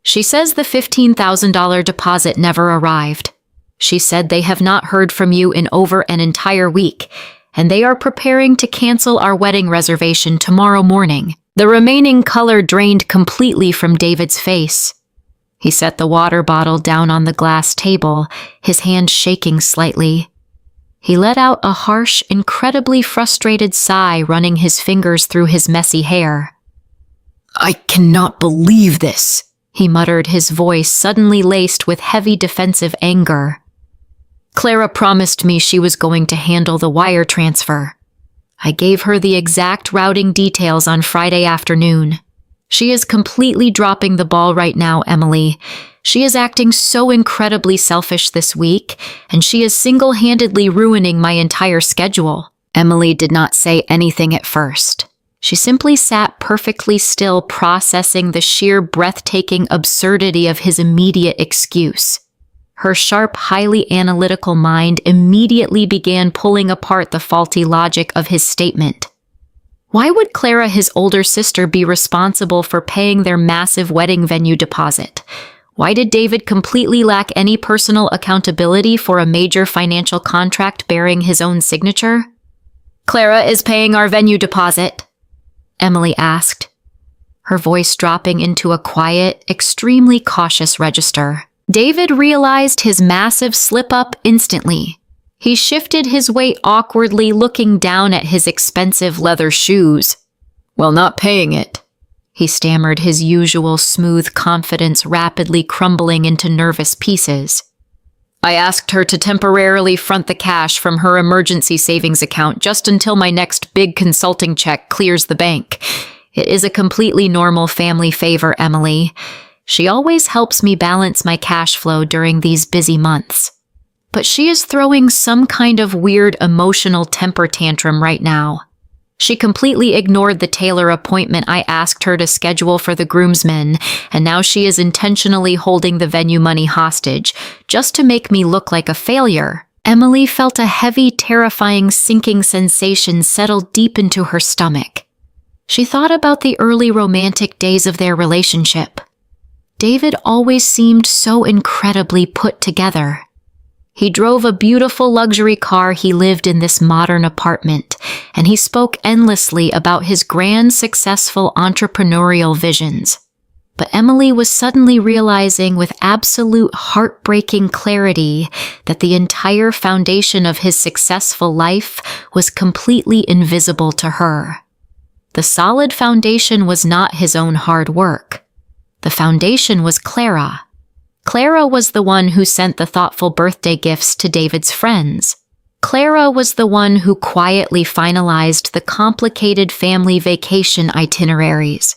"She says the $15,000 deposit never arrived. She said they have not heard from you in over an entire week, and they are preparing to cancel our wedding reservation tomorrow morning." The remaining color drained completely from David's face. He set the water bottle down on the glass table, his hand shaking slightly. He let out a harsh, incredibly frustrated sigh, running his fingers through his messy hair. "I cannot believe this," he muttered, his voice suddenly laced with heavy defensive anger. "Clara promised me she was going to handle the wire transfer. I gave her the exact routing details on Friday afternoon. She is completely dropping the ball right now, Emily. She is acting so incredibly selfish this week, and she is single-handedly ruining my entire schedule." Emily did not say anything at first. She simply sat perfectly still, processing the sheer breathtaking absurdity of his immediate excuse. Her sharp, highly analytical mind immediately began pulling apart the faulty logic of his statement. Why would Clara, his older sister, be responsible for paying their massive wedding venue deposit? Why did David completely lack any personal accountability for a major financial contract bearing his own signature? "Clara is paying our venue deposit," Emily asked, her voice dropping into a quiet, extremely cautious register. David realized his massive slip-up instantly. He shifted his weight awkwardly, looking down at his expensive leather shoes. "Well, not paying it," he stammered, his usual smooth confidence rapidly crumbling into nervous pieces. "I asked her to temporarily front the cash from her emergency savings account just until my next big consulting check clears the bank. It is a completely normal family favor, Emily. She always helps me balance my cash flow during these busy months. But she is throwing some kind of weird emotional temper tantrum right now. She completely ignored the tailor appointment I asked her to schedule for the groomsmen, and now she is intentionally holding the venue money hostage, just to make me look like a failure." Emily felt a heavy, terrifying sinking sensation settle deep into her stomach. She thought about the early romantic days of their relationship. David always seemed so incredibly put together. He drove a beautiful luxury car, he lived in this modern apartment, and he spoke endlessly about his grand, successful entrepreneurial visions. But Emily was suddenly realizing with absolute heartbreaking clarity that the entire foundation of his successful life was completely invisible to her. The solid foundation was not his own hard work. The foundation was Clara. Clara was the one who sent the thoughtful birthday gifts to David's friends. Clara was the one who quietly finalized the complicated family vacation itineraries.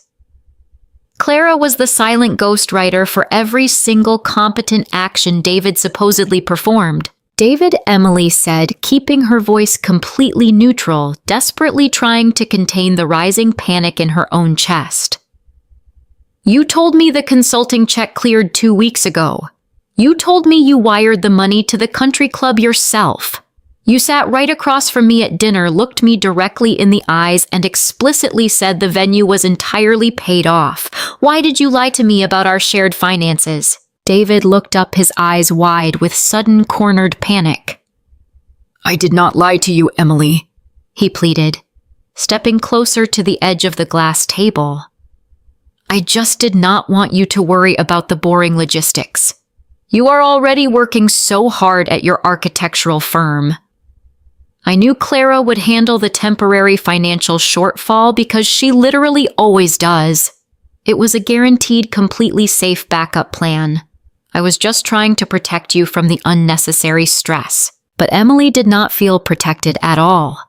Clara was the silent ghostwriter for every single competent action David supposedly performed. David, Emily said, keeping her voice completely neutral, desperately trying to contain the rising panic in her own chest. "You told me the consulting check cleared 2 weeks ago. You told me you wired the money to the country club yourself. You sat right across from me at dinner, looked me directly in the eyes, and explicitly said the venue was entirely paid off. Why did you lie to me about our shared finances?" David looked up, his eyes wide with sudden cornered panic. "I did not lie to you, Emily," he pleaded, stepping closer to the edge of the glass table. "I just did not want you to worry about the boring logistics. You are already working so hard at your architectural firm. I knew Clara would handle the temporary financial shortfall because she literally always does. It was a guaranteed, completely safe backup plan. I was just trying to protect you from the unnecessary stress." But Emily did not feel protected at all.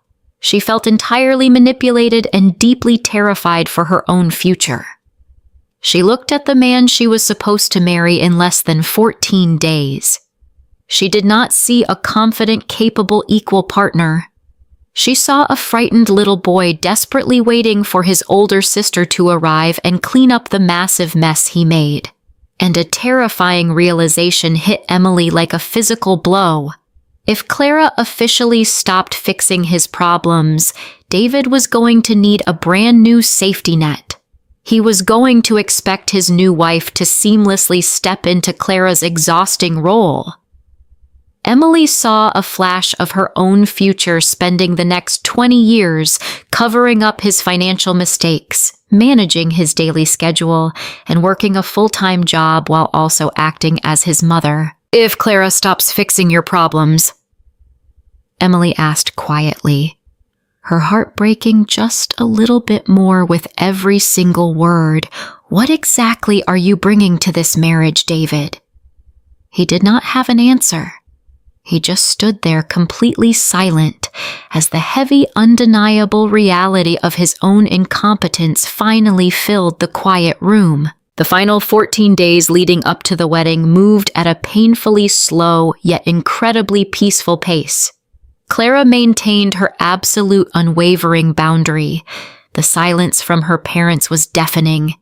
She felt entirely manipulated and deeply terrified for her own future. She looked at the man she was supposed to marry in less than 14 days. She did not see a confident, capable, equal partner. She saw a frightened little boy desperately waiting for his older sister to arrive and clean up the massive mess he made. And a terrifying realization hit Emily like a physical blow. If Clara officially stopped fixing his problems, David was going to need a brand new safety net. He was going to expect his new wife to seamlessly step into Clara's exhausting role. Emily saw a flash of her own future, spending the next 20 years covering up his financial mistakes, managing his daily schedule, and working a full-time job while also acting as his mother. "If Clara stops fixing your problems," Emily asked quietly, her heart breaking just a little bit more with every single word. What exactly are you bringing to this marriage, David? He did not have an answer. He just stood there completely silent as the heavy, undeniable reality of his own incompetence finally filled the quiet room. The final 14 days leading up to the wedding moved at a painfully slow yet incredibly peaceful pace. Clara maintained her absolute unwavering boundary. The silence from her parents was deafening.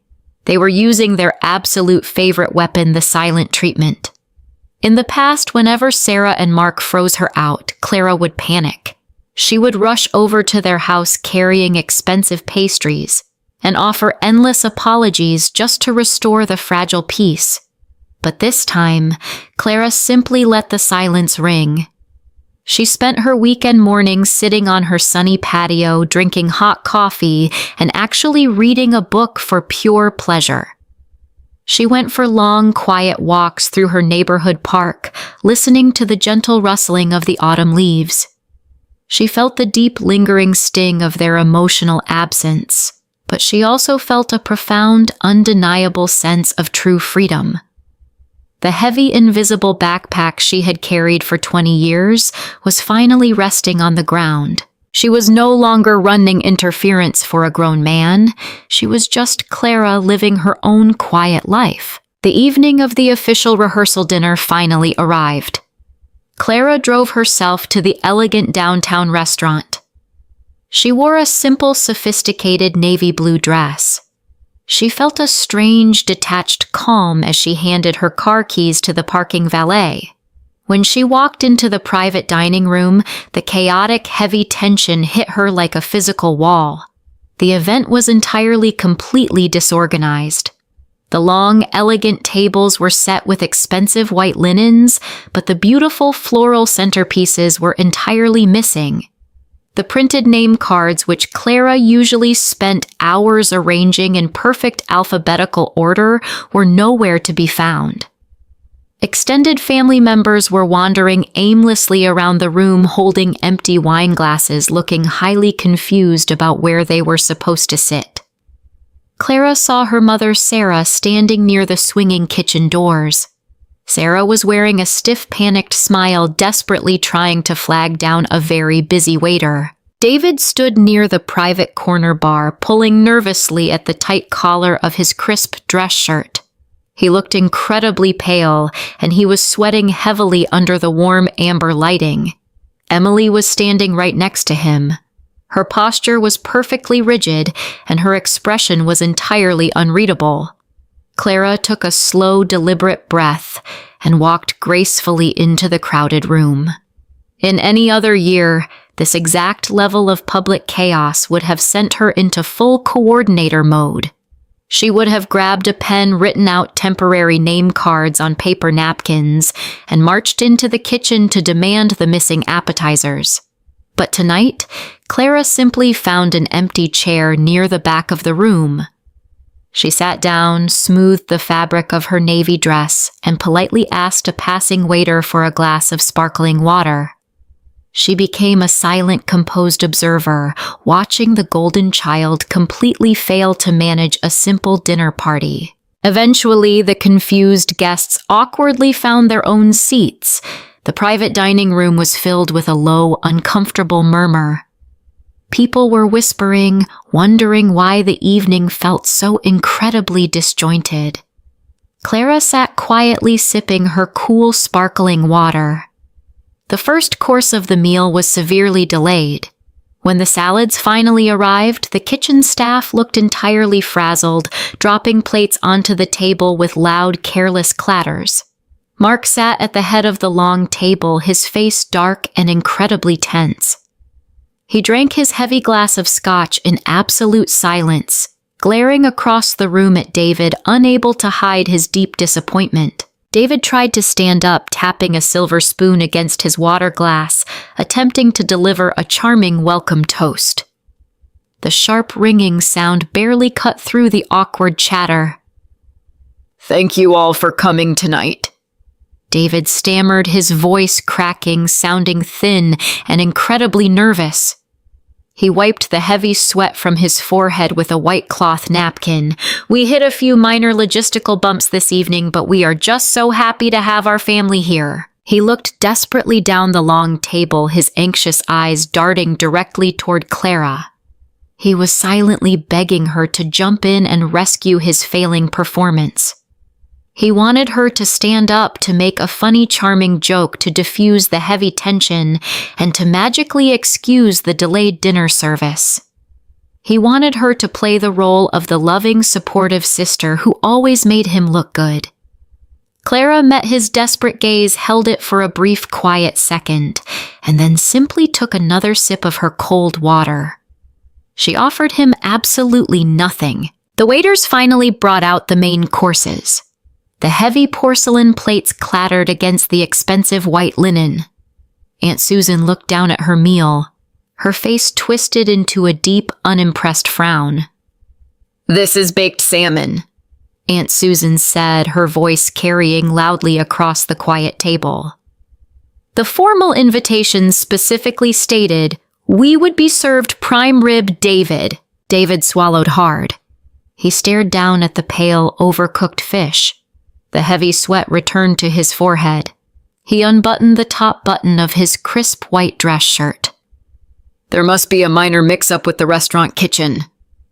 They were using their absolute favorite weapon, the silent treatment. In the past, whenever Sarah and Mark froze her out, Clara would panic. She would rush over to their house carrying expensive pastries and offer endless apologies just to restore the fragile peace. But this time, Clara simply let the silence ring. She spent her weekend mornings sitting on her sunny patio, drinking hot coffee, and actually reading a book for pure pleasure. She went for long, quiet walks through her neighborhood park, listening to the gentle rustling of the autumn leaves. She felt the deep, lingering sting of their emotional absence, but she also felt a profound, undeniable sense of true freedom. The heavy, invisible backpack she had carried for 20 years was finally resting on the ground. She was no longer running interference for a grown man. She was just Clara living her own quiet life. The evening of the official rehearsal dinner finally arrived. Clara drove herself to the elegant downtown restaurant. She wore a simple, sophisticated navy blue dress. She felt a strange, detached calm as she handed her car keys to the parking valet. When she walked into the private dining room, the chaotic, heavy tension hit her like a physical wall. The event was completely disorganized. The long, elegant tables were set with expensive white linens, but the beautiful floral centerpieces were entirely missing. The printed name cards, which Clara usually spent hours arranging in perfect alphabetical order, were nowhere to be found. Extended family members were wandering aimlessly around the room holding empty wine glasses, looking highly confused about where they were supposed to sit. Clara saw her mother Sarah standing near the swinging kitchen doors. Sarah was wearing a stiff, panicked smile, desperately trying to flag down a very busy waiter. David stood near the private corner bar, pulling nervously at the tight collar of his crisp dress shirt. He looked incredibly pale, and he was sweating heavily under the warm amber lighting. Emily was standing right next to him. Her posture was perfectly rigid, and her expression was entirely unreadable. Clara took a slow, deliberate breath and walked gracefully into the crowded room. In any other year, this exact level of public chaos would have sent her into full coordinator mode. She would have grabbed a pen, written out temporary name cards on paper napkins, and marched into the kitchen to demand the missing appetizers. But tonight, Clara simply found an empty chair near the back of the room. She sat down, smoothed the fabric of her navy dress, and politely asked a passing waiter for a glass of sparkling water. She became a silent, composed observer, watching the golden child completely fail to manage a simple dinner party. Eventually, the confused guests awkwardly found their own seats. The private dining room was filled with a low, uncomfortable murmur. People were whispering, wondering why the evening felt so incredibly disjointed. Clara sat quietly sipping her cool, sparkling water. The first course of the meal was severely delayed. When the salads finally arrived, the kitchen staff looked entirely frazzled, dropping plates onto the table with loud, careless clatters. Mark sat at the head of the long table, his face dark and incredibly tense. He drank his heavy glass of scotch in absolute silence, glaring across the room at David, unable to hide his deep disappointment. David tried to stand up, tapping a silver spoon against his water glass, attempting to deliver a charming welcome toast. The sharp ringing sound barely cut through the awkward chatter. "Thank you all for coming tonight." David stammered, his voice cracking, sounding thin and incredibly nervous. He wiped the heavy sweat from his forehead with a white cloth napkin. "We hit a few minor logistical bumps this evening, but we are just so happy to have our family here." He looked desperately down the long table, his anxious eyes darting directly toward Clara. He was silently begging her to jump in and rescue his failing performance. He wanted her to stand up, to make a funny, charming joke, to diffuse the heavy tension, and to magically excuse the delayed dinner service. He wanted her to play the role of the loving, supportive sister who always made him look good. Clara met his desperate gaze, held it for a brief, quiet second, and then simply took another sip of her cold water. She offered him absolutely nothing. The waiters finally brought out the main courses. The heavy porcelain plates clattered against the expensive white linen. Aunt Susan looked down at her meal, her face twisted into a deep, unimpressed frown. "This is baked salmon," Aunt Susan said, her voice carrying loudly across the quiet table. The formal invitation specifically stated, "We would be served prime rib David." David swallowed hard. He stared down at the pale, overcooked fish. The heavy sweat returned to his forehead. He unbuttoned the top button of his crisp white dress shirt. "There must be a minor mix-up with the restaurant kitchen,"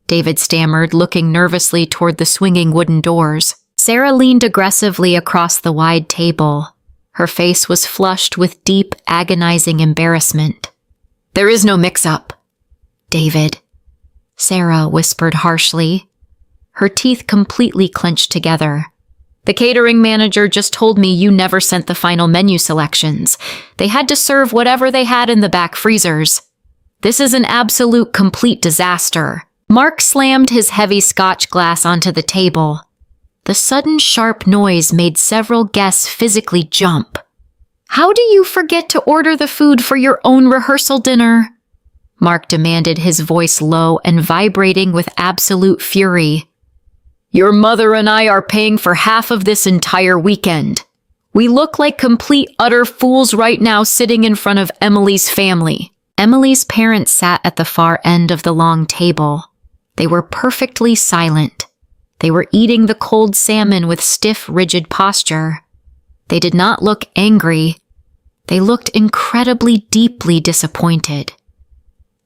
David stammered, looking nervously toward the swinging wooden doors. Sarah leaned aggressively across the wide table. Her face was flushed with deep, agonizing embarrassment. "There is no mix-up." "David," Sarah whispered harshly. Her teeth completely clenched together. "The catering manager just told me you never sent the final menu selections. They had to serve whatever they had in the back freezers. This is an absolute, complete disaster." Mark slammed his heavy scotch glass onto the table. The sudden sharp noise made several guests physically jump. "How do you forget to order the food for your own rehearsal dinner?" Mark demanded, his voice low and vibrating with absolute fury. "Your mother and I are paying for half of this entire weekend. We look like complete, utter fools right now sitting in front of Emily's family." Emily's parents sat at the far end of the long table. They were perfectly silent. They were eating the cold salmon with stiff, rigid posture. They did not look angry. They looked incredibly, deeply disappointed.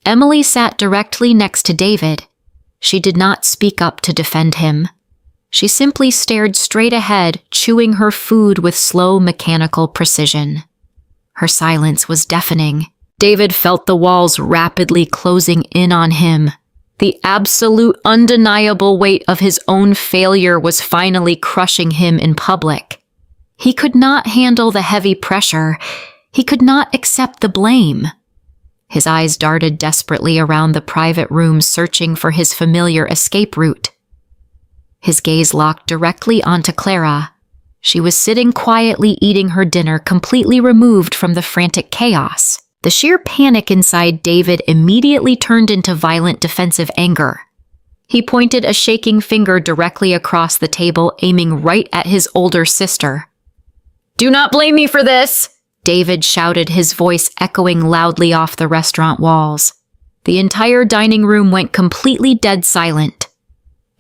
Emily sat directly next to David. She did not speak up to defend him. She simply stared straight ahead, chewing her food with slow, mechanical precision. Her silence was deafening. David felt the walls rapidly closing in on him. The absolute, undeniable weight of his own failure was finally crushing him in public. He could not handle the heavy pressure. He could not accept the blame. His eyes darted desperately around the private room, searching for his familiar escape route. His gaze locked directly onto Clara. She was sitting quietly eating her dinner, completely removed from the frantic chaos. The sheer panic inside David immediately turned into violent defensive anger. He pointed a shaking finger directly across the table, aiming right at his older sister. "Do not blame me for this!" David shouted, his voice echoing loudly off the restaurant walls. The entire dining room went completely dead silent.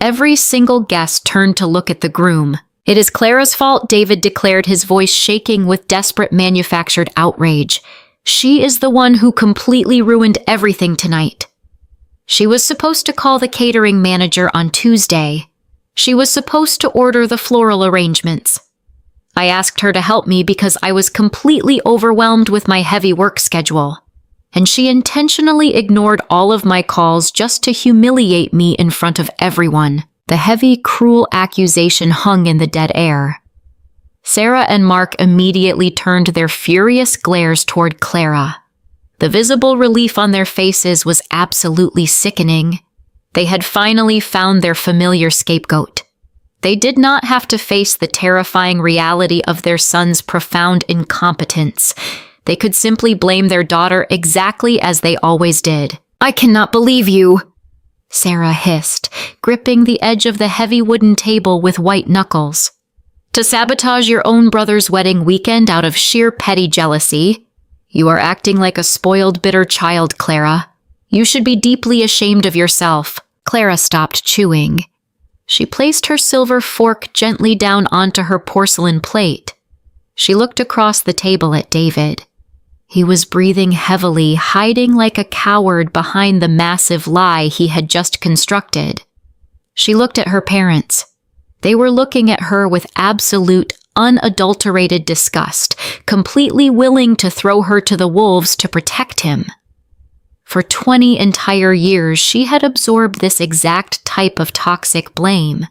Every single guest turned to look at the groom. "It is Clara's fault," David declared, his voice shaking with desperate manufactured outrage. "She is the one who completely ruined everything tonight. She was supposed to call the catering manager on Tuesday. She was supposed to order the floral arrangements. I asked her to help me because I was completely overwhelmed with my heavy work schedule, and she intentionally ignored all of my calls just to humiliate me in front of everyone." The heavy, cruel accusation hung in the dead air. Sarah and Mark immediately turned their furious glares toward Clara. The visible relief on their faces was absolutely sickening. They had finally found their familiar scapegoat. They did not have to face the terrifying reality of their son's profound incompetence. They could simply blame their daughter exactly as they always did. "I cannot believe you," Sarah hissed, gripping the edge of the heavy wooden table with white knuckles. To sabotage your own brother's wedding weekend out of sheer petty jealousy. You are acting like a spoiled, bitter child, Clara. You should be deeply ashamed of yourself. Clara stopped chewing. She placed her silver fork gently down onto her porcelain plate. She looked across the table at David. He was breathing heavily, hiding like a coward behind the massive lie he had just constructed. She looked at her parents. They were looking at her with absolute, unadulterated disgust, completely willing to throw her to the wolves to protect him. For 20 entire years, she had absorbed this exact type of toxic blame.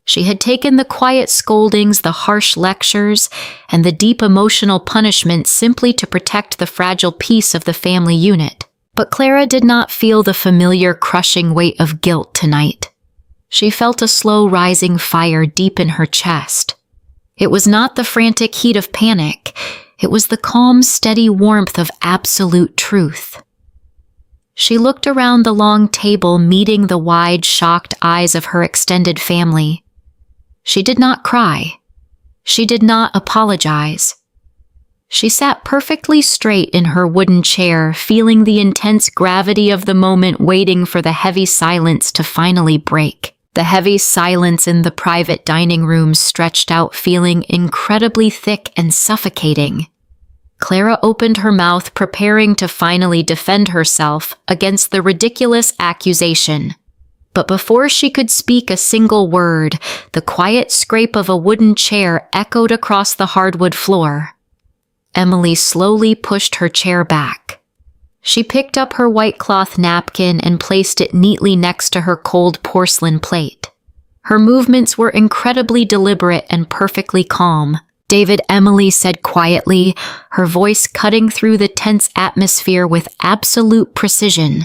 She had taken the quiet scoldings, the harsh lectures, and the deep emotional punishment simply to protect the fragile peace of the family unit. But Clara did not feel the familiar crushing weight of guilt tonight. She felt a slow rising fire deep in her chest. It was not the frantic heat of panic. It was the calm, steady warmth of absolute truth. She looked around the long table, meeting the wide, shocked eyes of her extended family. She did not cry. She did not apologize. She sat perfectly straight in her wooden chair, feeling the intense gravity of the moment, waiting for the heavy silence to finally break. The heavy silence in the private dining room stretched out, feeling incredibly thick and suffocating. Clara opened her mouth, preparing to finally defend herself against the ridiculous accusation. But before she could speak a single word, the quiet scrape of a wooden chair echoed across the hardwood floor. Emily slowly pushed her chair back. She picked up her white cloth napkin and placed it neatly next to her cold porcelain plate. Her movements were incredibly deliberate and perfectly calm. "David," Emily said quietly, her voice cutting through the tense atmosphere with absolute precision.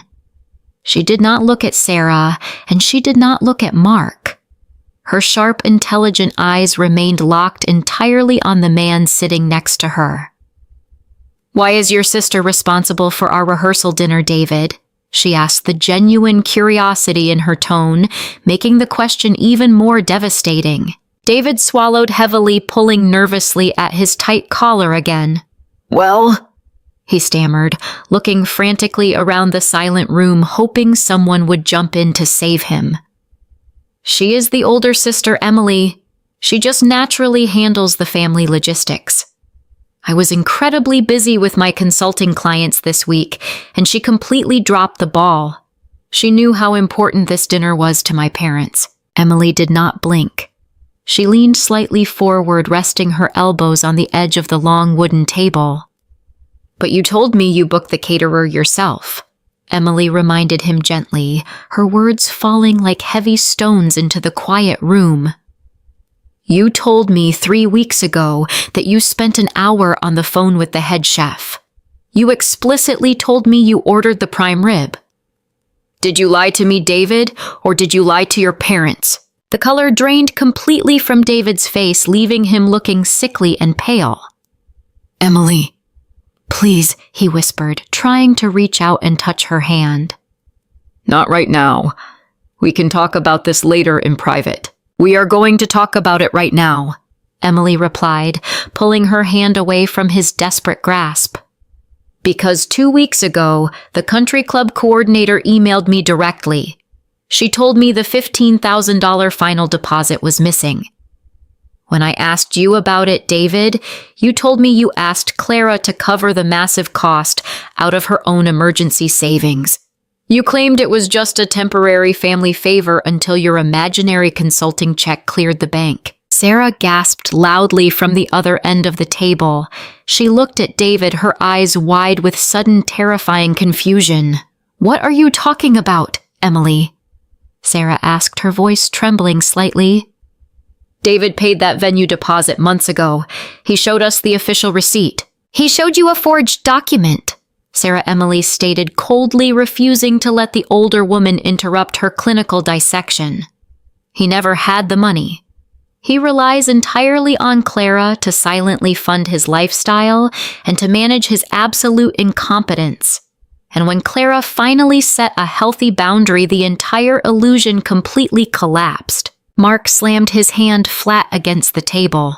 She did not look at Sarah, and she did not look at Mark. Her sharp, intelligent eyes remained locked entirely on the man sitting next to her. "Why is your sister responsible for our rehearsal dinner, David?" she asked, the genuine curiosity in her tone, making the question even more devastating. David swallowed heavily, pulling nervously at his tight collar again. "Well," he stammered, looking frantically around the silent room, hoping someone would jump in to save him. "She is the older sister, Emily. She just naturally handles the family logistics. I was incredibly busy with my consulting clients this week, and she completely dropped the ball. She knew how important this dinner was to my parents." Emily did not blink. She leaned slightly forward, resting her elbows on the edge of the long wooden table. "But you told me you booked the caterer yourself," Emily reminded him gently, her words falling like heavy stones into the quiet room. "You told me 3 weeks ago that you spent an hour on the phone with the head chef. You explicitly told me you ordered the prime rib. Did you lie to me, David, or did you lie to your parents?" The color drained completely from David's face, leaving him looking sickly and pale. "Emily, please," he whispered, trying to reach out and touch her hand. "Not right now. We can talk about this later in private." "We are going to talk about it right now," Emily replied, pulling her hand away from his desperate grasp. "Because 2 weeks ago, the country club coordinator emailed me directly. She told me the $15,000 final deposit was missing. When I asked you about it, David, you told me you asked Clara to cover the massive cost out of her own emergency savings. You claimed it was just a temporary family favor until your imaginary consulting check cleared the bank." Sarah gasped loudly from the other end of the table. She looked at David, her eyes wide with sudden terrifying confusion. "What are you talking about, Emily?" Sarah asked, her voice trembling slightly. "David paid that venue deposit months ago. He showed us the official receipt." "He showed you a forged document," Sarah Emily stated, coldly refusing to let the older woman interrupt her clinical dissection. "He never had the money. He relies entirely on Clara to silently fund his lifestyle and to manage his absolute incompetence. And when Clara finally set a healthy boundary, the entire illusion completely collapsed. Mark slammed his hand flat against the table.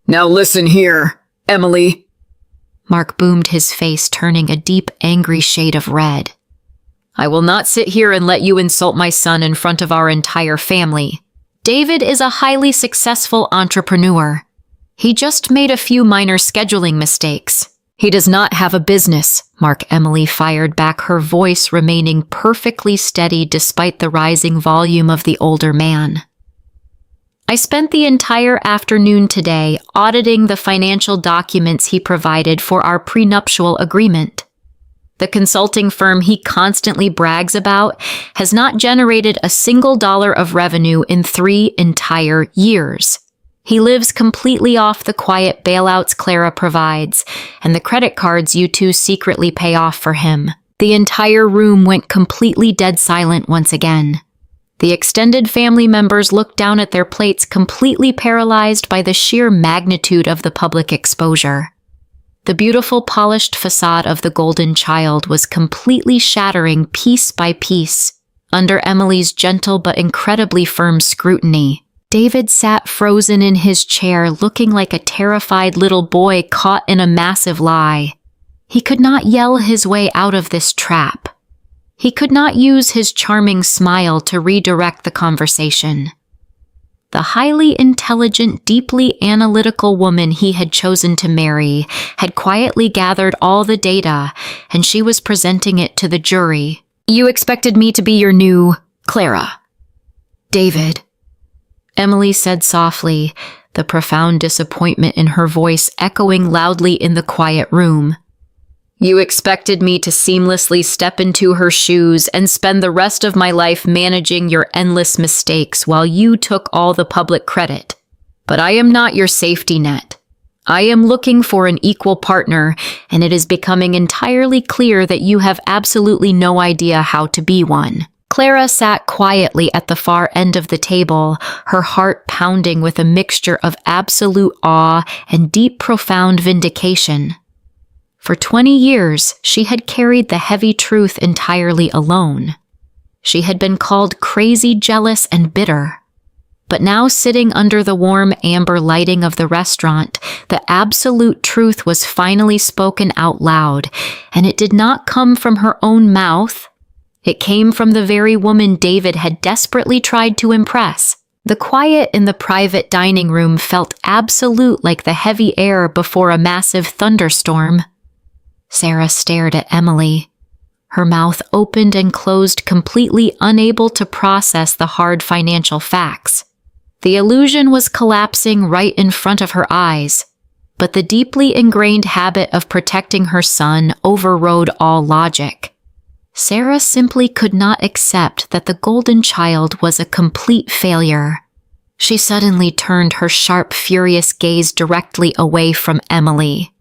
Now listen here, Emily. Mark boomed, his face turning a deep, angry shade of red. I will not sit here and let you insult my son in front of our entire family. David is a highly successful entrepreneur. He just made a few minor scheduling mistakes. He does not have a business, Emily fired back, her voice remaining perfectly steady despite the rising volume of the older man. I spent the entire afternoon today auditing the financial documents he provided for our prenuptial agreement. The consulting firm he constantly brags about has not generated a single dollar of revenue in 3 entire years. He lives completely off the quiet bailouts Clara provides and the credit cards you two secretly pay off for him. The entire room went completely dead silent once again. The extended family members looked down at their plates, completely paralyzed by the sheer magnitude of the public exposure. The beautiful polished facade of the golden child was completely shattering piece by piece under Emily's gentle but incredibly firm scrutiny. David sat frozen in his chair, looking like a terrified little boy caught in a massive lie. He could not yell his way out of this trap. He could not use his charming smile to redirect the conversation. The highly intelligent, deeply analytical woman he had chosen to marry had quietly gathered all the data, and she was presenting it to the jury. You expected me to be your new Clara. David, Emily said softly, the profound disappointment in her voice echoing loudly in the quiet room. You expected me to seamlessly step into her shoes and spend the rest of my life managing your endless mistakes while you took all the public credit. But I am not your safety net. I am looking for an equal partner, and it is becoming entirely clear that you have absolutely no idea how to be one. Clara sat quietly at the far end of the table, her heart pounding with a mixture of absolute awe and deep, profound vindication. For 20 years, she had carried the heavy truth entirely alone. She had been called crazy, jealous, and bitter. But now, sitting under the warm amber lighting of the restaurant, the absolute truth was finally spoken out loud, and it did not come from her own mouth. It came from the very woman David had desperately tried to impress. The quiet in the private dining room felt absolute, like the heavy air before a massive thunderstorm. Sarah stared at Emily. Her mouth opened and closed, completely unable to process the hard financial facts. The illusion was collapsing right in front of her eyes, but the deeply ingrained habit of protecting her son overrode all logic. Sarah simply could not accept that the golden child was a complete failure. She suddenly turned her sharp, furious gaze directly away from Emily.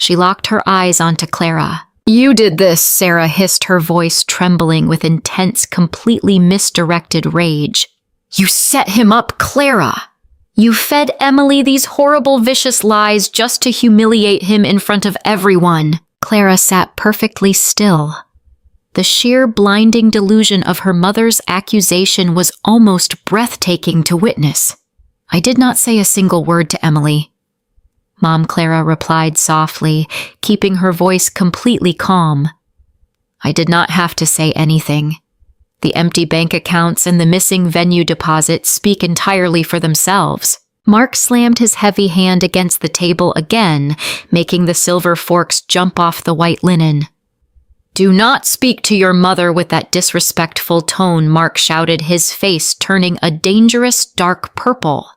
She locked her eyes onto Clara. You did this, Sarah hissed, her voice trembling with intense, completely misdirected rage. You set him up, Clara. You fed Emily these horrible, vicious lies just to humiliate him in front of everyone. Clara sat perfectly still. The sheer, blinding delusion of her mother's accusation was almost breathtaking to witness. I did not say a single word to Emily. Mom Clara replied softly, keeping her voice completely calm. I did not have to say anything. The empty bank accounts and the missing venue deposits speak entirely for themselves. Mark slammed his heavy hand against the table again, making the silver forks jump off the white linen. Do not speak to your mother with that disrespectful tone, Mark shouted, his face turning a dangerous dark purple.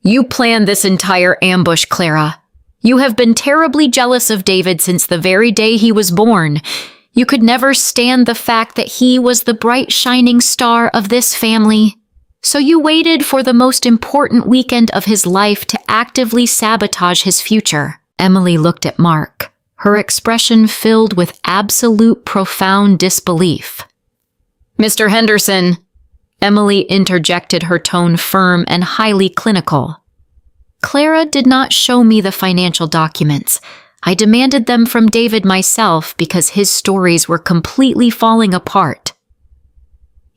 You planned this entire ambush, Clara. You have been terribly jealous of David since the very day he was born. You could never stand the fact that he was the bright, shining star of this family. So you waited for the most important weekend of his life to actively sabotage his future. Emily looked at Mark, her expression filled with absolute, profound disbelief. Mr. Henderson, Emily interjected, her tone firm and highly clinical. Clara did not show me the financial documents. I demanded them from David myself because his stories were completely falling apart.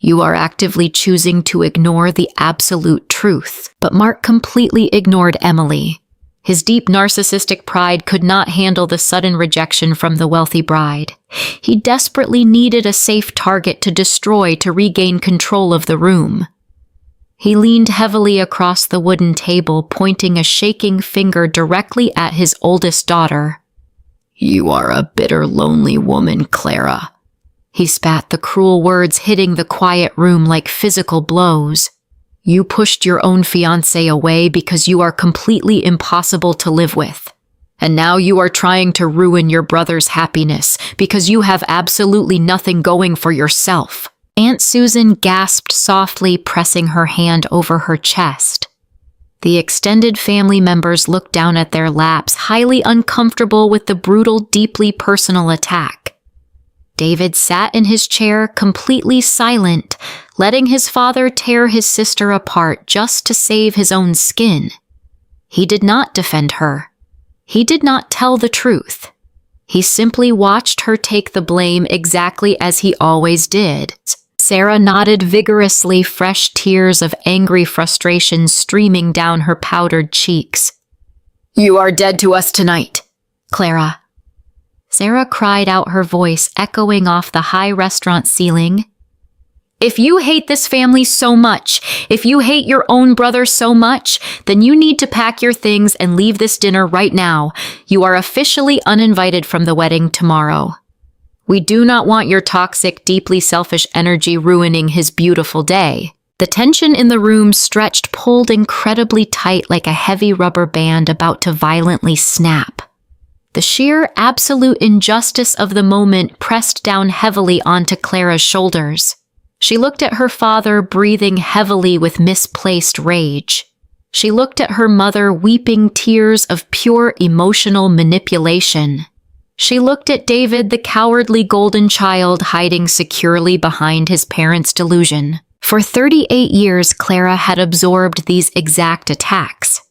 You are actively choosing to ignore the absolute truth. But Mark completely ignored Emily. His deep narcissistic pride could not handle the sudden rejection from the wealthy bride. He desperately needed a safe target to destroy to regain control of the room. He leaned heavily across the wooden table, pointing a shaking finger directly at his oldest daughter. "You are a bitter, lonely woman, Clara." He spat, the cruel words hitting the quiet room like physical blows. "You pushed your own fiancé away because you are completely impossible to live with. And now you are trying to ruin your brother's happiness because you have absolutely nothing going for yourself." Aunt Susan gasped softly, pressing her hand over her chest. The extended family members looked down at their laps, highly uncomfortable with the brutal, deeply personal attack. David sat in his chair, completely silent, letting his father tear his sister apart just to save his own skin. He did not defend her. He did not tell the truth. He simply watched her take the blame exactly as he always did. Sarah nodded vigorously, fresh tears of angry frustration streaming down her powdered cheeks. "You are dead to us tonight, Clara." Sarah cried out, her voice echoing off the high restaurant ceiling. "If you hate this family so much, if you hate your own brother so much, then you need to pack your things and leave this dinner right now. You are officially uninvited from the wedding tomorrow. We do not want your toxic, deeply selfish energy ruining his beautiful day." The tension in the room stretched, pulled incredibly tight like a heavy rubber band about to violently snap. The sheer, absolute injustice of the moment pressed down heavily onto Clara's shoulders. She looked at her father, breathing heavily with misplaced rage. She looked at her mother, weeping tears of pure emotional manipulation. She looked at David, the cowardly golden child, hiding securely behind his parents' delusion. For 38 years, Clara had absorbed these exact attacks.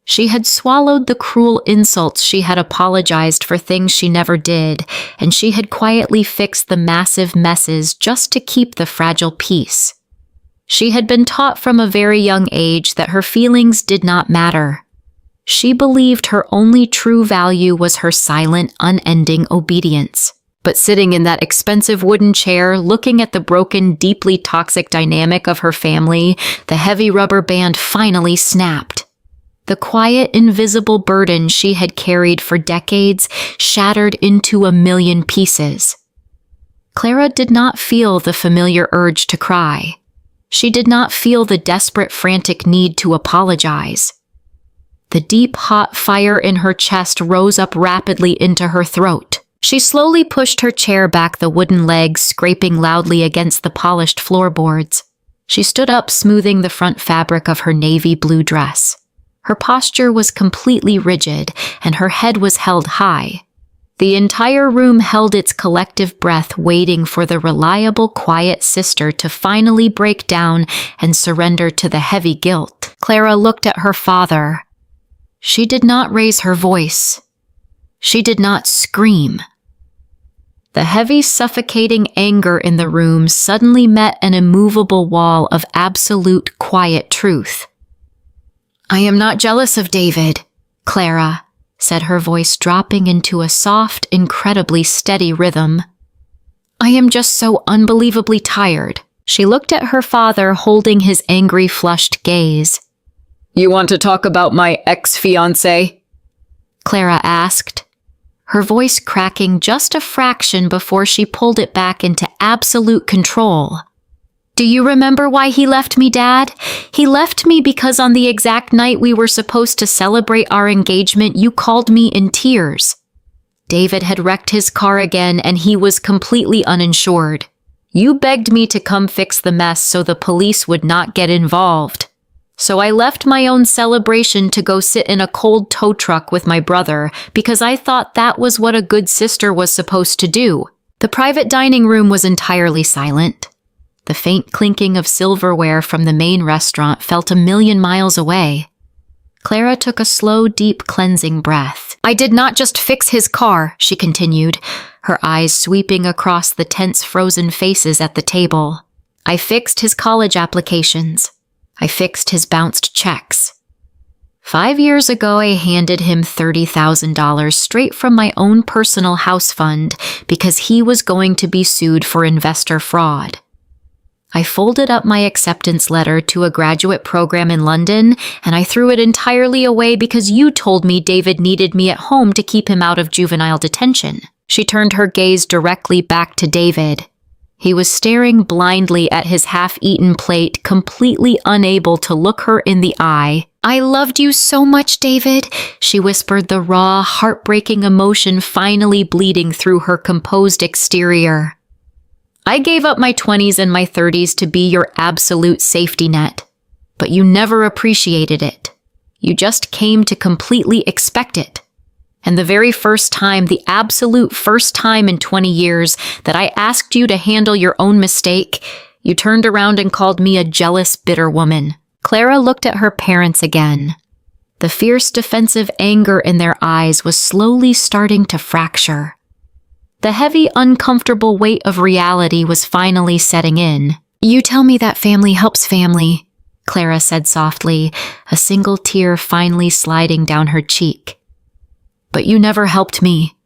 She had swallowed the cruel insults, she had apologized for things she never did, and she had quietly fixed the massive messes just to keep the fragile peace. She had been taught from a very young age that her feelings did not matter. She believed her only true value was her silent, unending obedience. But sitting in that expensive wooden chair, looking at the broken, deeply toxic dynamic of her family, the heavy rubber band finally snapped. The quiet, invisible burden she had carried for decades shattered into a million pieces. Clara did not feel the familiar urge to cry. She did not feel the desperate, frantic need to apologize. The deep, hot fire in her chest rose up rapidly into her throat. She slowly pushed her chair back, the wooden legs scraping loudly against the polished floorboards. She stood up, smoothing the front fabric of her navy blue dress. Her posture was completely rigid, and her head was held high. The entire room held its collective breath, waiting for the reliable, quiet sister to finally break down and surrender to the heavy guilt. Clara looked at her father. She did not raise her voice. She did not scream. The heavy, suffocating anger in the room suddenly met an immovable wall of absolute, quiet truth. "I am not jealous of David, Clara," said her voice, dropping into a soft, incredibly steady rhythm. "I am just so unbelievably tired." She looked at her father, holding his angry, flushed gaze. "You want to talk about my ex-fiancé?" Clara asked, her voice cracking just a fraction before she pulled it back into absolute control. "Do you remember why he left me, Dad? He left me because on the exact night we were supposed to celebrate our engagement, you called me in tears. David had wrecked his car again and he was completely uninsured. You begged me to come fix the mess so the police would not get involved. So I left my own celebration to go sit in a cold tow truck with my brother because I thought that was what a good sister was supposed to do." The private dining room was entirely silent. The faint clinking of silverware from the main restaurant felt a million miles away. Clara took a slow, deep, cleansing breath. "I did not just fix his car," she continued, her eyes sweeping across the tense, frozen faces at the table. I fixed his college applications. I fixed his bounced checks. 5 years ago, I handed him $30,000 straight from my own personal house fund because he was going to be sued for investor fraud. I folded up my acceptance letter to a graduate program in London, and I threw it entirely away because you told me David needed me at home to keep him out of juvenile detention. She turned her gaze directly back to David. He was staring blindly at his half-eaten plate, completely unable to look her in the eye. I loved you so much, David, she whispered, the raw, heartbreaking emotion finally bleeding through her composed exterior. I gave up my 20s and my 30s to be your absolute safety net, but you never appreciated it. You just came to completely expect it. And the very first time, the absolute first time in 20 years that I asked you to handle your own mistake, you turned around and called me a jealous, bitter woman. Clara looked at her parents again. The fierce defensive anger in their eyes was slowly starting to fracture. The heavy, uncomfortable weight of reality was finally setting in. You tell me that family helps family, Clara said softly, a single tear finally sliding down her cheek. But you never helped me.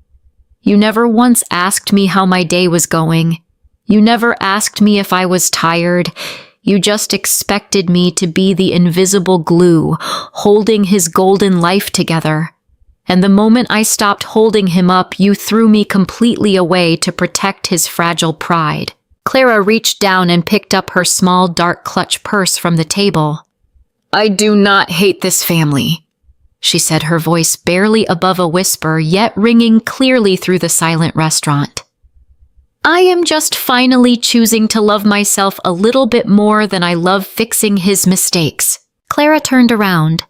You never once asked me how my day was going. You never asked me if I was tired. You just expected me to be the invisible glue, holding his golden life together. And the moment I stopped holding him up, you threw me completely away to protect his fragile pride. Clara reached down and picked up her small, dark clutch purse from the table. I do not hate this family, she said, her voice barely above a whisper, yet ringing clearly through the silent restaurant. I am just finally choosing to love myself a little bit more than I love fixing his mistakes. Clara turned around.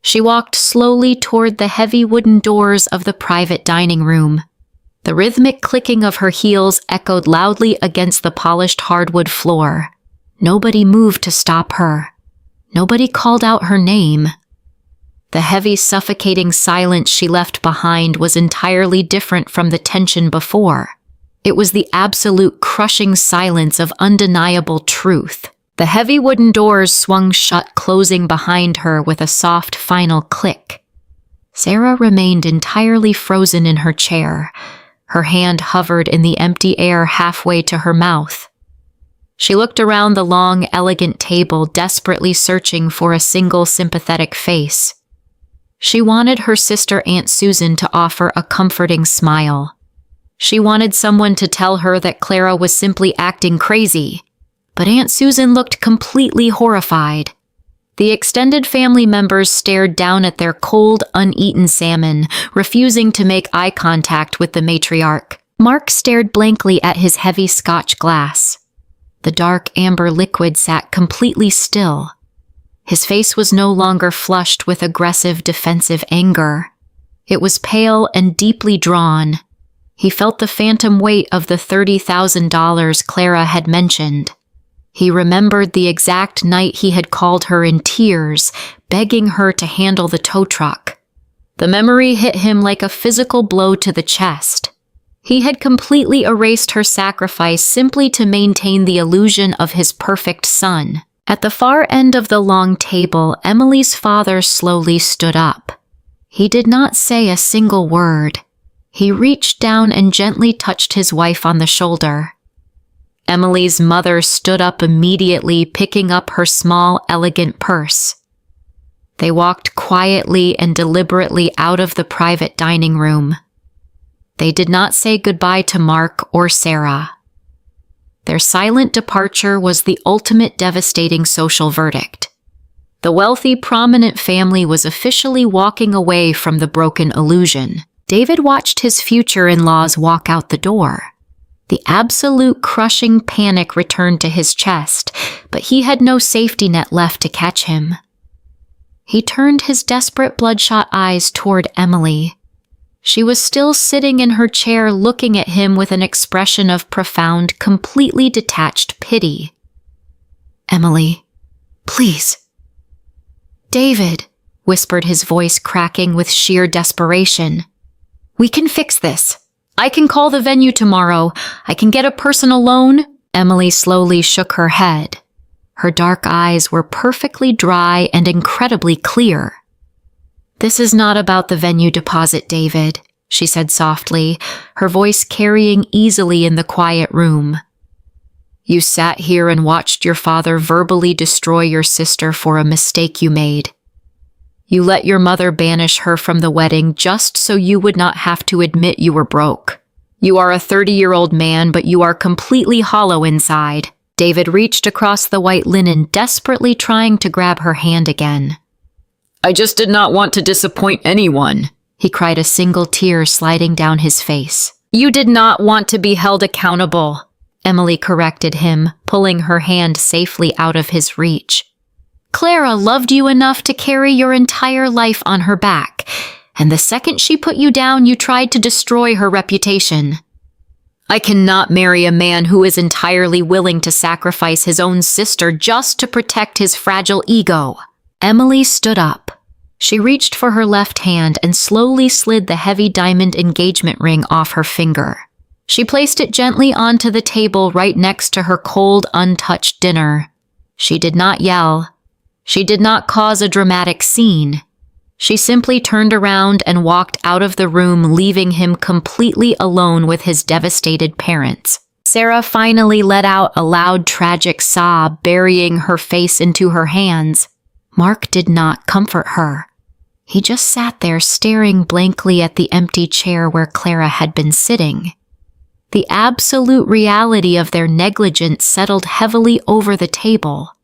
She walked slowly toward the heavy wooden doors of the private dining room. The rhythmic clicking of her heels echoed loudly against the polished hardwood floor. Nobody moved to stop her. Nobody called out her name. The heavy, suffocating silence she left behind was entirely different from the tension before. It was the absolute crushing silence of undeniable truth. The heavy wooden doors swung shut, closing behind her with a soft, final click. Sarah remained entirely frozen in her chair. Her hand hovered in the empty air halfway to her mouth. She looked around the long, elegant table, desperately searching for a single sympathetic face. She wanted her sister Aunt Susan to offer a comforting smile. She wanted someone to tell her that Clara was simply acting crazy. But Aunt Susan looked completely horrified. The extended family members stared down at their cold, uneaten salmon, refusing to make eye contact with the matriarch. Mark stared blankly at his heavy Scotch glass. The dark amber liquid sat completely still. His face was no longer flushed with aggressive, defensive anger. It was pale and deeply drawn. He felt the phantom weight of the $30,000 Clara had mentioned. He remembered the exact night he had called her in tears, begging her to handle the tow truck. The memory hit him like a physical blow to the chest. He had completely erased her sacrifice simply to maintain the illusion of his perfect son. At the far end of the long table, Emily's father slowly stood up. He did not say a single word. He reached down and gently touched his wife on the shoulder. Emily's mother stood up immediately, picking up her small, elegant purse. They walked quietly and deliberately out of the private dining room. They did not say goodbye to Mark or Sarah. Their silent departure was the ultimate devastating social verdict. The wealthy, prominent family was officially walking away from the broken illusion. David watched his future in-laws walk out the door. The absolute crushing panic returned to his chest, but he had no safety net left to catch him. He turned his desperate, bloodshot eyes toward Emily. She was still sitting in her chair looking at him with an expression of profound, completely detached pity. Emily, please. David, whispered his voice cracking with sheer desperation. We can fix this. I can call the venue tomorrow. I can get a personal loan. Emily slowly shook her head. Her dark eyes were perfectly dry and incredibly clear. "This is not about the venue deposit, David," she said softly, her voice carrying easily in the quiet room. "You sat here and watched your father verbally destroy your sister for a mistake you made. You let your mother banish her from the wedding just so you would not have to admit you were broke. You are a 30-year-old man, but you are completely hollow inside." David reached across the white linen, desperately trying to grab her hand again. "I just did not want to disappoint anyone," he cried, a single tear sliding down his face. "You did not want to be held accountable," Emily corrected him, pulling her hand safely out of his reach. "Clara loved you enough to carry your entire life on her back, and the second she put you down, you tried to destroy her reputation." "I cannot marry a man who is entirely willing to sacrifice his own sister just to protect his fragile ego." Emily stood up. She reached for her left hand and slowly slid the heavy diamond engagement ring off her finger. She placed it gently onto the table right next to her cold, untouched dinner. She did not yell. She did not cause a dramatic scene. She simply turned around and walked out of the room, leaving him completely alone with his devastated parents. Sarah finally let out a loud, tragic sob, burying her face into her hands. Mark did not comfort her. He just sat there staring blankly at the empty chair where Clara had been sitting. The absolute reality of their negligence settled heavily over the table.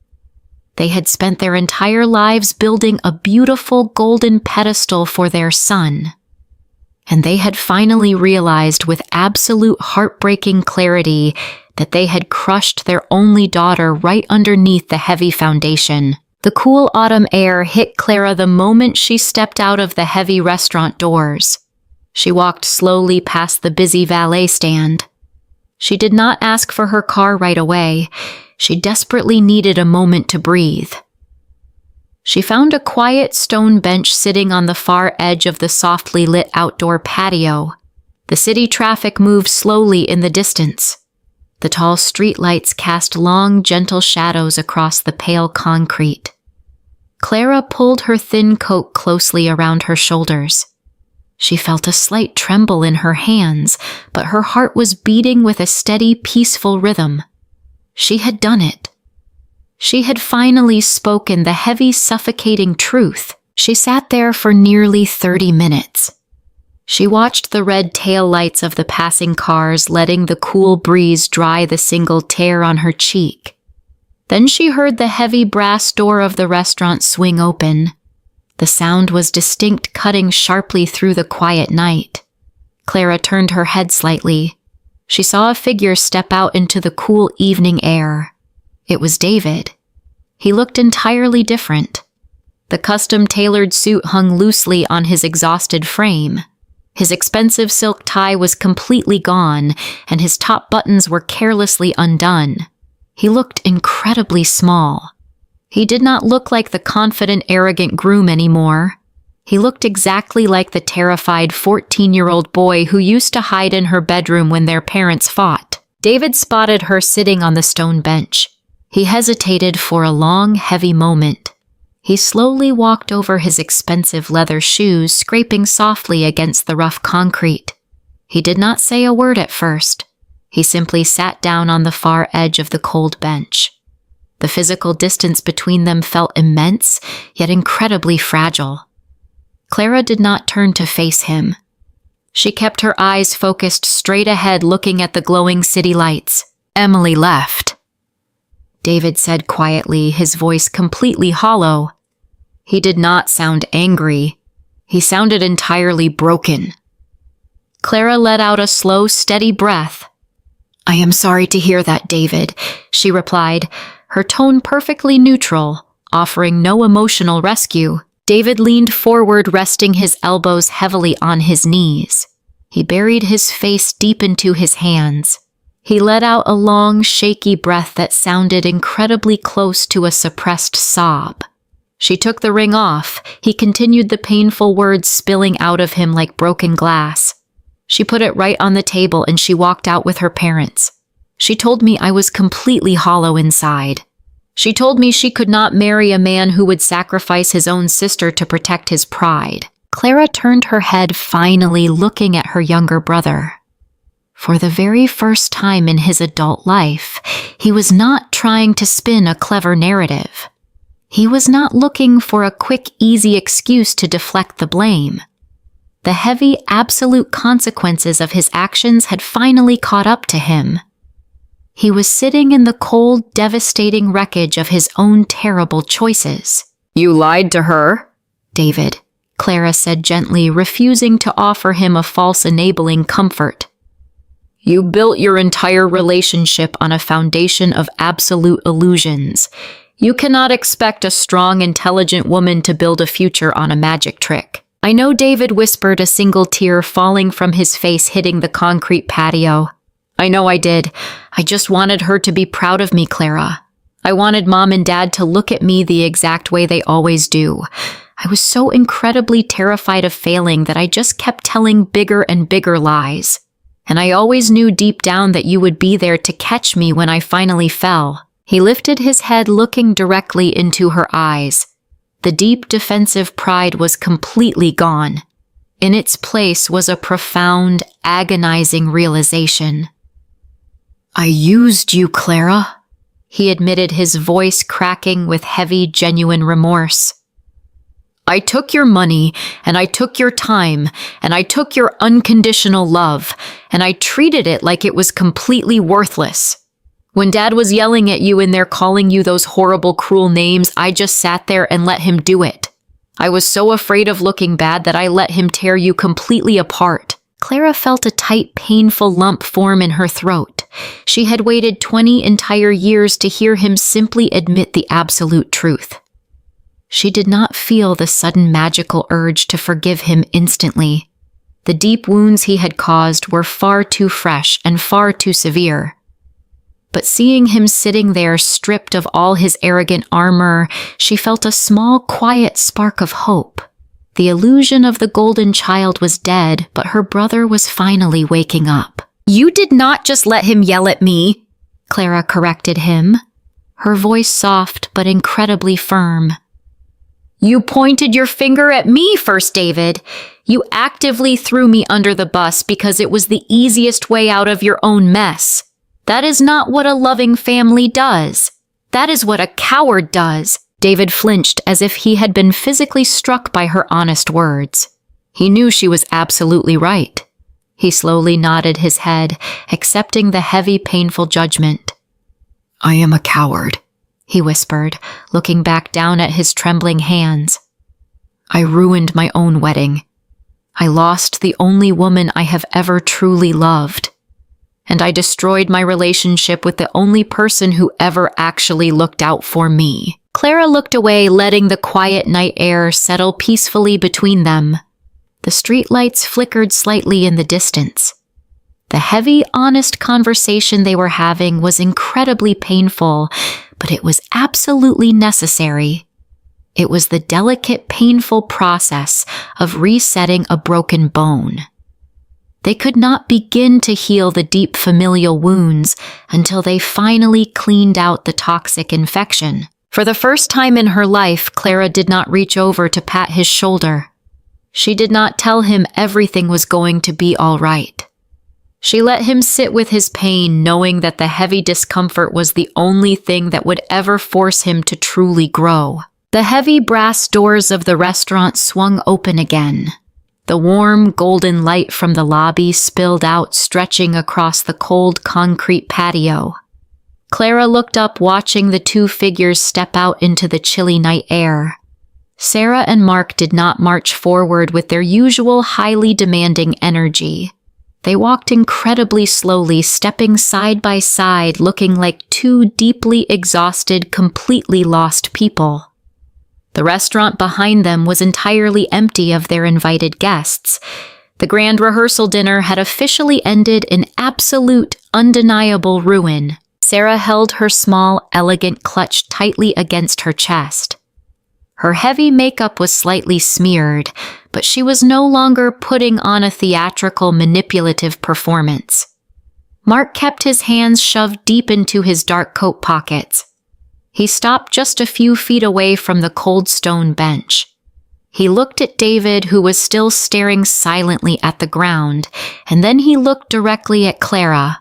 They had spent their entire lives building a beautiful golden pedestal for their son. And they had finally realized with absolute heartbreaking clarity that they had crushed their only daughter right underneath the heavy foundation. The cool autumn air hit Clara the moment she stepped out of the heavy restaurant doors. She walked slowly past the busy valet stand. She did not ask for her car right away. She desperately needed a moment to breathe. She found a quiet stone bench sitting on the far edge of the softly lit outdoor patio. The city traffic moved slowly in the distance. The tall streetlights cast long, gentle shadows across the pale concrete. Clara pulled her thin coat closely around her shoulders. She felt a slight tremble in her hands, but her heart was beating with a steady, peaceful rhythm. She had done it. She had finally spoken the heavy, suffocating truth. She sat there for nearly 30 minutes. She watched the red taillights of the passing cars, letting the cool breeze dry the single tear on her cheek. Then she heard the heavy brass door of the restaurant swing open. The sound was distinct, cutting sharply through the quiet night. Clara turned her head slightly. She saw a figure step out into the cool evening air. It was David. He looked entirely different. The custom-tailored suit hung loosely on his exhausted frame. His expensive silk tie was completely gone, and his top buttons were carelessly undone. He looked incredibly small. He did not look like the confident, arrogant groom anymore. He looked exactly like the terrified 14-year-old boy who used to hide in her bedroom when their parents fought. David spotted her sitting on the stone bench. He hesitated for a long, heavy moment. He slowly walked over his expensive leather shoes, scraping softly against the rough concrete. He did not say a word at first. He simply sat down on the far edge of the cold bench. The physical distance between them felt immense, yet incredibly fragile. Clara did not turn to face him. She kept her eyes focused straight ahead, looking at the glowing city lights. Emily left. David said quietly, his voice completely hollow. He did not sound angry. He sounded entirely broken. Clara let out a slow, steady breath. "I am sorry to hear that, David," she replied, her tone perfectly neutral, offering no emotional rescue. David leaned forward, resting his elbows heavily on his knees. He buried his face deep into his hands. He let out a long, shaky breath that sounded incredibly close to a suppressed sob. She took the ring off. He continued, the painful words spilling out of him like broken glass. She put it right on the table and she walked out with her parents. She told me I was completely hollow inside. She told me she could not marry a man who would sacrifice his own sister to protect his pride. Clara turned her head, finally looking at her younger brother. For the very first time in his adult life, he was not trying to spin a clever narrative. He was not looking for a quick, easy excuse to deflect the blame. The heavy, absolute consequences of his actions had finally caught up to him. He was sitting in the cold, devastating wreckage of his own terrible choices. You lied to her, David, Clara said gently, refusing to offer him a false enabling comfort. You built your entire relationship on a foundation of absolute illusions. You cannot expect a strong, intelligent woman to build a future on a magic trick. I know, David whispered, a single tear falling from his face hitting the concrete patio. I know I did. I just wanted her to be proud of me, Clara. I wanted Mom and Dad to look at me the exact way they always do. I was so incredibly terrified of failing that I just kept telling bigger and bigger lies. And I always knew deep down that you would be there to catch me when I finally fell. He lifted his head, looking directly into her eyes. The deep defensive pride was completely gone. In its place was a profound, agonizing realization. I used you, Clara, he admitted, his voice cracking with heavy, genuine remorse. I took your money, and I took your time, and I took your unconditional love, and I treated it like it was completely worthless. When Dad was yelling at you in there, calling you those horrible, cruel names, I just sat there and let him do it. I was so afraid of looking bad that I let him tear you completely apart. Clara felt a tight, painful lump form in her throat. She had waited 20 entire years to hear him simply admit the absolute truth. She did not feel the sudden magical urge to forgive him instantly. The deep wounds he had caused were far too fresh and far too severe. But seeing him sitting there stripped of all his arrogant armor, she felt a small, quiet spark of hope. The illusion of the golden child was dead, but her brother was finally waking up. You did not just let him yell at me, Clara corrected him, her voice soft but incredibly firm. You pointed your finger at me first, David. You actively threw me under the bus because it was the easiest way out of your own mess. That is not what a loving family does. That is what a coward does. David flinched as if he had been physically struck by her honest words. He knew she was absolutely right. He slowly nodded his head, accepting the heavy, painful judgment. I am a coward, he whispered, looking back down at his trembling hands. I ruined my own wedding. I lost the only woman I have ever truly loved. And I destroyed my relationship with the only person who ever actually looked out for me. Clara looked away, letting the quiet night air settle peacefully between them. The streetlights flickered slightly in the distance. The heavy, honest conversation they were having was incredibly painful, but it was absolutely necessary. It was the delicate, painful process of resetting a broken bone. They could not begin to heal the deep familial wounds until they finally cleaned out the toxic infection. For the first time in her life, Clara did not reach over to pat his shoulder. She did not tell him everything was going to be all right. She let him sit with his pain, knowing that the heavy discomfort was the only thing that would ever force him to truly grow. The heavy brass doors of the restaurant swung open again. The warm, golden light from the lobby spilled out, stretching across the cold concrete patio. Clara looked up, watching the two figures step out into the chilly night air. Sarah and Mark did not march forward with their usual highly demanding energy. They walked incredibly slowly, stepping side by side, looking like two deeply exhausted, completely lost people. The restaurant behind them was entirely empty of their invited guests. The grand rehearsal dinner had officially ended in absolute, undeniable ruin. Sarah held her small, elegant clutch tightly against her chest. Her heavy makeup was slightly smeared, but she was no longer putting on a theatrical, manipulative performance. Mark kept his hands shoved deep into his dark coat pockets. He stopped just a few feet away from the cold stone bench. He looked at David, who was still staring silently at the ground, and then he looked directly at Clara.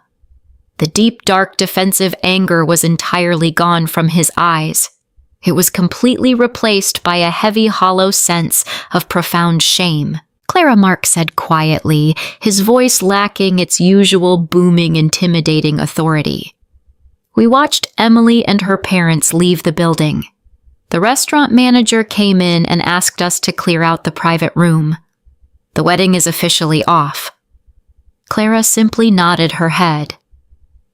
The deep, dark, defensive anger was entirely gone from his eyes. It was completely replaced by a heavy, hollow sense of profound shame. "Clara," Mark said quietly, his voice lacking its usual booming, intimidating authority. We watched Emily and her parents leave the building. The restaurant manager came in and asked us to clear out the private room. "The wedding is officially off." Clara simply nodded her head.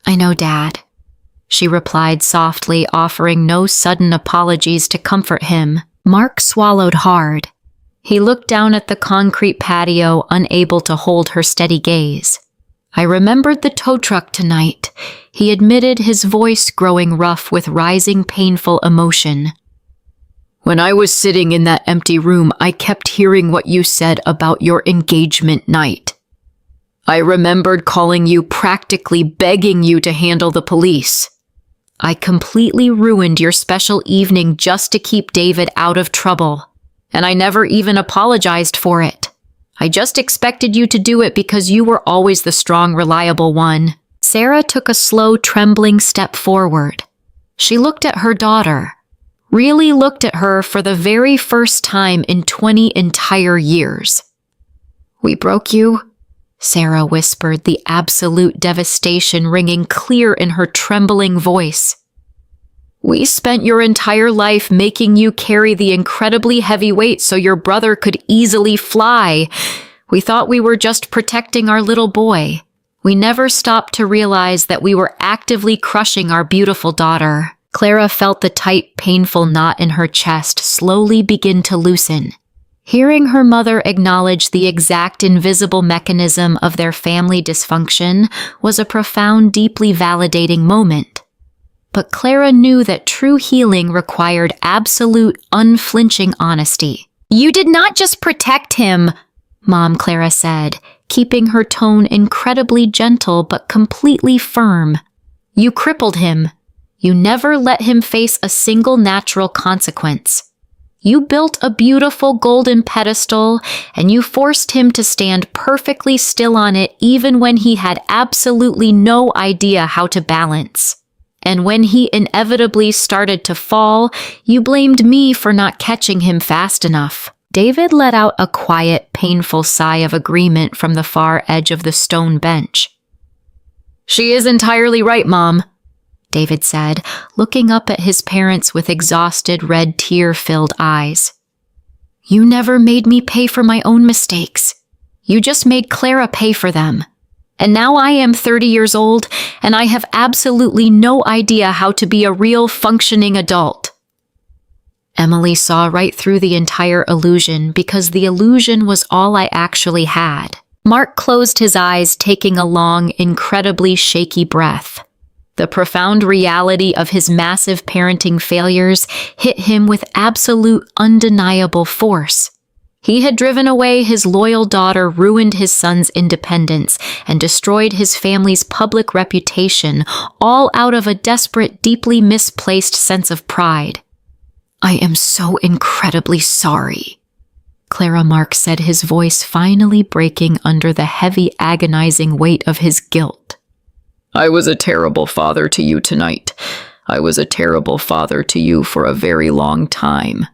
"I know, Dad," she replied softly, offering no sudden apologies to comfort him. Mark swallowed hard. He looked down at the concrete patio, unable to hold her steady gaze. "I remembered the tow truck tonight," he admitted, his voice growing rough with rising painful emotion. "When I was sitting in that empty room, I kept hearing what you said about your engagement night. I remembered calling you, practically begging you to handle the police. I completely ruined your special evening just to keep David out of trouble, and I never even apologized for it. I just expected you to do it because you were always the strong, reliable one." Sarah took a slow, trembling step forward. She looked at her daughter, really looked at her for the very first time in 20 entire years. "We broke you?" Sarah whispered, the absolute devastation ringing clear in her trembling voice. "We spent your entire life making you carry the incredibly heavy weight so your brother could easily fly. We thought we were just protecting our little boy. We never stopped to realize that we were actively crushing our beautiful daughter." Clara felt the tight, painful knot in her chest slowly begin to loosen. Hearing her mother acknowledge the exact invisible mechanism of their family dysfunction was a profound, deeply validating moment. But Clara knew that true healing required absolute, unflinching honesty. "You did not just protect him," Mom Clara said, keeping her tone incredibly gentle but completely firm. "You crippled him. You never let him face a single natural consequence. You built a beautiful golden pedestal, and you forced him to stand perfectly still on it even when he had absolutely no idea how to balance. And when he inevitably started to fall, you blamed me for not catching him fast enough." David let out a quiet, painful sigh of agreement from the far edge of the stone bench. "She is entirely right, Mom," David said, looking up at his parents with exhausted, red, tear-filled eyes. "You never made me pay for my own mistakes. You just made Clara pay for them. And now I am 30 years old, and I have absolutely no idea how to be a real, functioning adult." Emily saw right through the entire illusion because the illusion was all I actually had. Mark closed his eyes, taking a long, incredibly shaky breath. The profound reality of his massive parenting failures hit him with absolute, undeniable force. He had driven away his loyal daughter, ruined his son's independence, and destroyed his family's public reputation, all out of a desperate, deeply misplaced sense of pride. "I am so incredibly sorry," Clara Mark said, his voice finally breaking under the heavy, agonizing weight of his guilt. "I was a terrible father to you tonight. I was a terrible father to you for a very long time.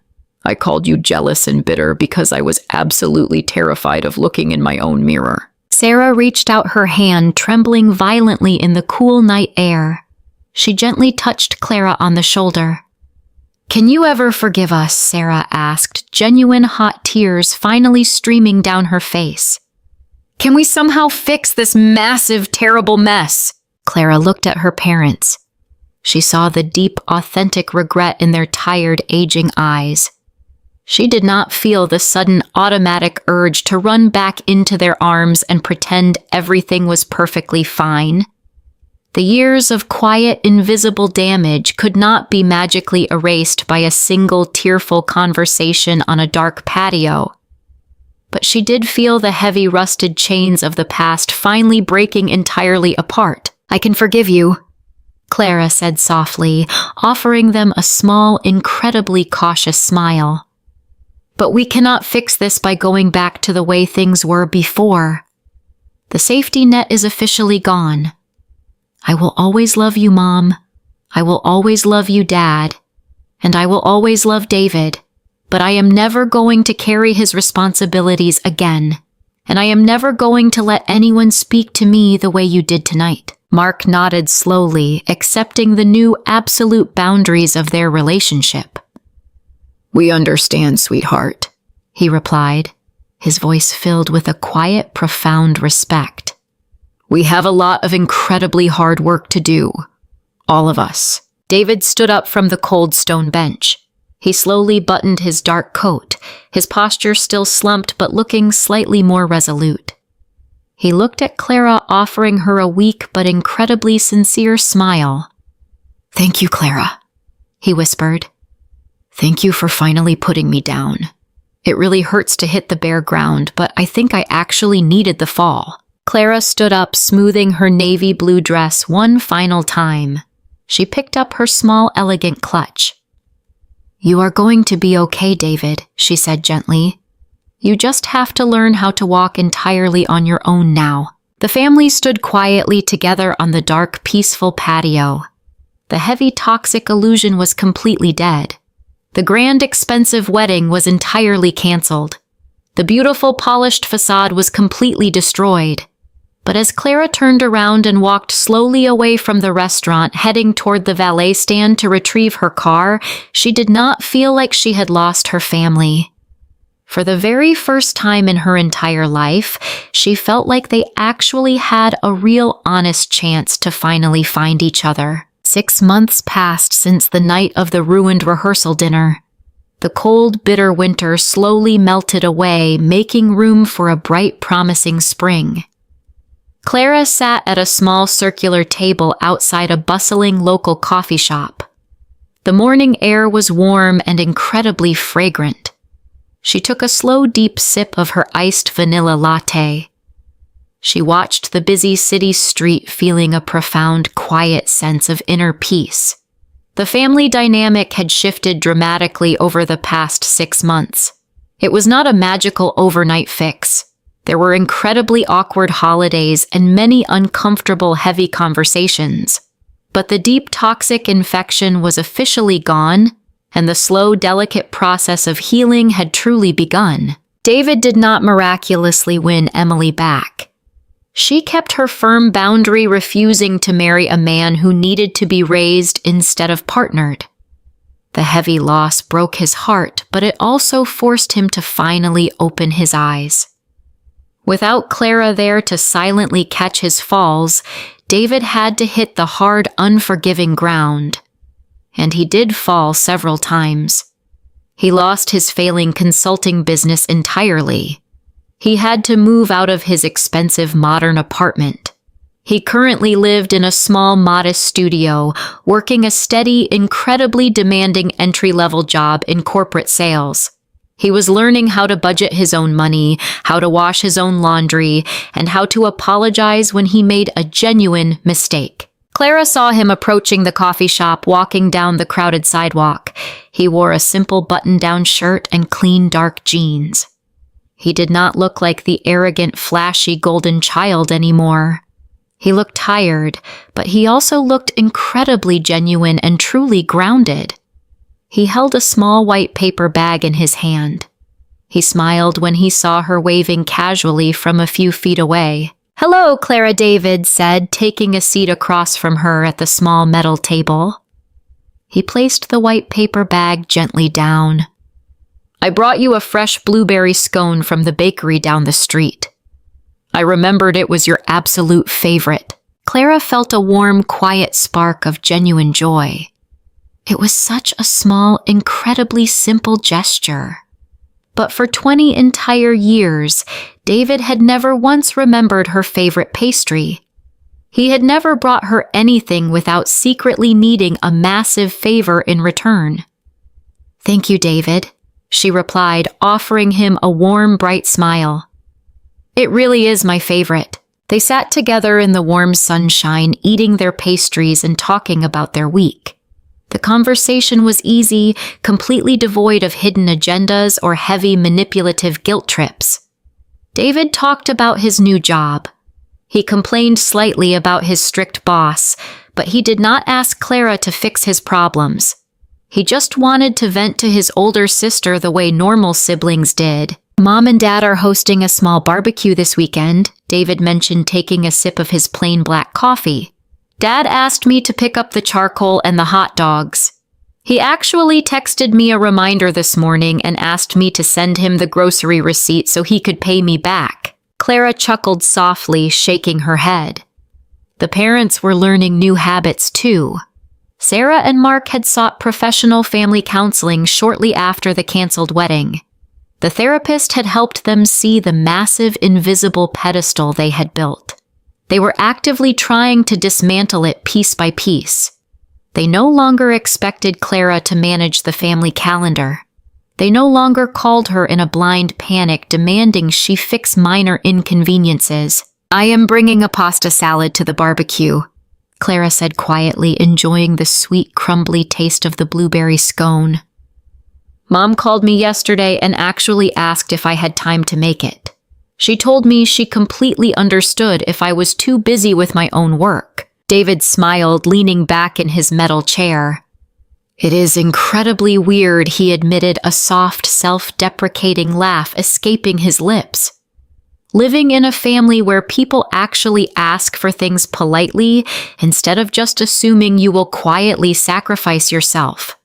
I called you jealous and bitter because I was absolutely terrified of looking in my own mirror." Sarah reached out her hand, trembling violently in the cool night air. She gently touched Clara on the shoulder. "Can you ever forgive us?" Sarah asked, genuine hot tears finally streaming down her face. "Can we somehow fix this massive, terrible mess?" Clara looked at her parents. She saw the deep, authentic regret in their tired, aging eyes. She did not feel the sudden, automatic urge to run back into their arms and pretend everything was perfectly fine. The years of quiet, invisible damage could not be magically erased by a single tearful conversation on a dark patio. but she did feel the heavy rusted chains of the past finally breaking entirely apart. "I can forgive you," Clara said softly, offering them a small, incredibly cautious smile. "But we cannot fix this by going back to the way things were before. The safety net is officially gone. I will always love you, Mom. I will always love you, Dad. And I will always love David. But I am never going to carry his responsibilities again. And I am never going to let anyone speak to me the way you did tonight." Mark nodded slowly, accepting the new absolute boundaries of their relationship. "We understand, sweetheart," he replied, his voice filled with a quiet, profound respect. "We have a lot of incredibly hard work to do. All of us." David stood up from the cold stone bench. He slowly buttoned his dark coat, his posture still slumped but looking slightly more resolute. He looked at Clara, offering her a weak but incredibly sincere smile. "Thank you, Clara," he whispered. "Thank you for finally putting me down. It really hurts to hit the bare ground, but I think I actually needed the fall." Clara stood up, smoothing her navy blue dress one final time. She picked up her small, elegant clutch. "You are going to be okay, David," she said gently. "You just have to learn how to walk entirely on your own now." The family stood quietly together on the dark, peaceful patio. The heavy, toxic illusion was completely dead. The grand, expensive wedding was entirely canceled. The beautiful, polished facade was completely destroyed. But as Clara turned around and walked slowly away from the restaurant, heading toward the valet stand to retrieve her car, she did not feel like she had lost her family. For the very first time in her entire life, she felt like they actually had a real honest chance to finally find each other. 6 months passed since the night of the ruined rehearsal dinner. The cold, bitter winter slowly melted away, making room for a bright, promising spring. Clara sat at a small circular table outside a bustling local coffee shop. The morning air was warm and incredibly fragrant. She took a slow, deep sip of her iced vanilla latte. She watched the busy city street, feeling a profound, quiet sense of inner peace. The family dynamic had shifted dramatically over the past 6 months. It was not a magical overnight fix. There were incredibly awkward holidays and many uncomfortable, heavy conversations. But the deep toxic infection was officially gone, and the slow, delicate process of healing had truly begun. David did not miraculously win Emily back. She kept her firm boundary, refusing to marry a man who needed to be raised instead of partnered. The heavy loss broke his heart, but it also forced him to finally open his eyes. Without Clara there to silently catch his falls, David had to hit the hard, unforgiving ground. And he did fall several times. He lost his failing consulting business entirely. He had to move out of his expensive modern apartment. He currently lived in a small, modest studio, working a steady, incredibly demanding entry-level job in corporate sales. He was learning how to budget his own money, how to wash his own laundry, and how to apologize when he made a genuine mistake. Clara saw him approaching the coffee shop, walking down the crowded sidewalk. He wore a simple button-down shirt and clean dark jeans. He did not look like the arrogant, flashy golden child anymore. He looked tired, but he also looked incredibly genuine and truly grounded. He held a small white paper bag in his hand. He smiled when he saw her waving casually from a few feet away. "Hello," Clara, David said, taking a seat across from her at the small metal table. He placed the white paper bag gently down. "I brought you a fresh blueberry scone from the bakery down the street. I remembered it was your absolute favorite." Clara felt a warm, quiet spark of genuine joy. It was such a small, incredibly simple gesture. But for 20 entire years, David had never once remembered her favorite pastry. He had never brought her anything without secretly needing a massive favor in return. "Thank you, David," she replied, offering him a warm, bright smile. It really is my favorite. They sat together in the warm sunshine, eating their pastries and talking about their week. The conversation was easy, completely devoid of hidden agendas or heavy manipulative guilt trips. David talked about his new job. He complained slightly about his strict boss, but he did not ask Clara to fix his problems. He just wanted to vent to his older sister the way normal siblings did. Mom and Dad are hosting a small barbecue this weekend, David mentioned, taking a sip of his plain black coffee. Dad asked me to pick up the charcoal and the hot dogs. He actually texted me a reminder this morning and asked me to send him the grocery receipt so he could pay me back. Clara chuckled softly, shaking her head. The parents were learning new habits too. Sarah and Mark had sought professional family counseling shortly after the canceled wedding. The therapist had helped them see the massive invisible pedestal they had built. They were actively trying to dismantle it piece by piece. They no longer expected Clara to manage the family calendar. They no longer called her in a blind panic, demanding she fix minor inconveniences. I am bringing a pasta salad to the barbecue, Clara said quietly, enjoying the sweet, crumbly taste of the blueberry scone. Mom called me yesterday and actually asked if I had time to make it. She told me she completely understood if I was too busy with my own work. David smiled, leaning back in his metal chair. It is incredibly weird, he admitted, a soft, self-deprecating laugh escaping his lips. Living in a family where people actually ask for things politely instead of just assuming you will quietly sacrifice yourself.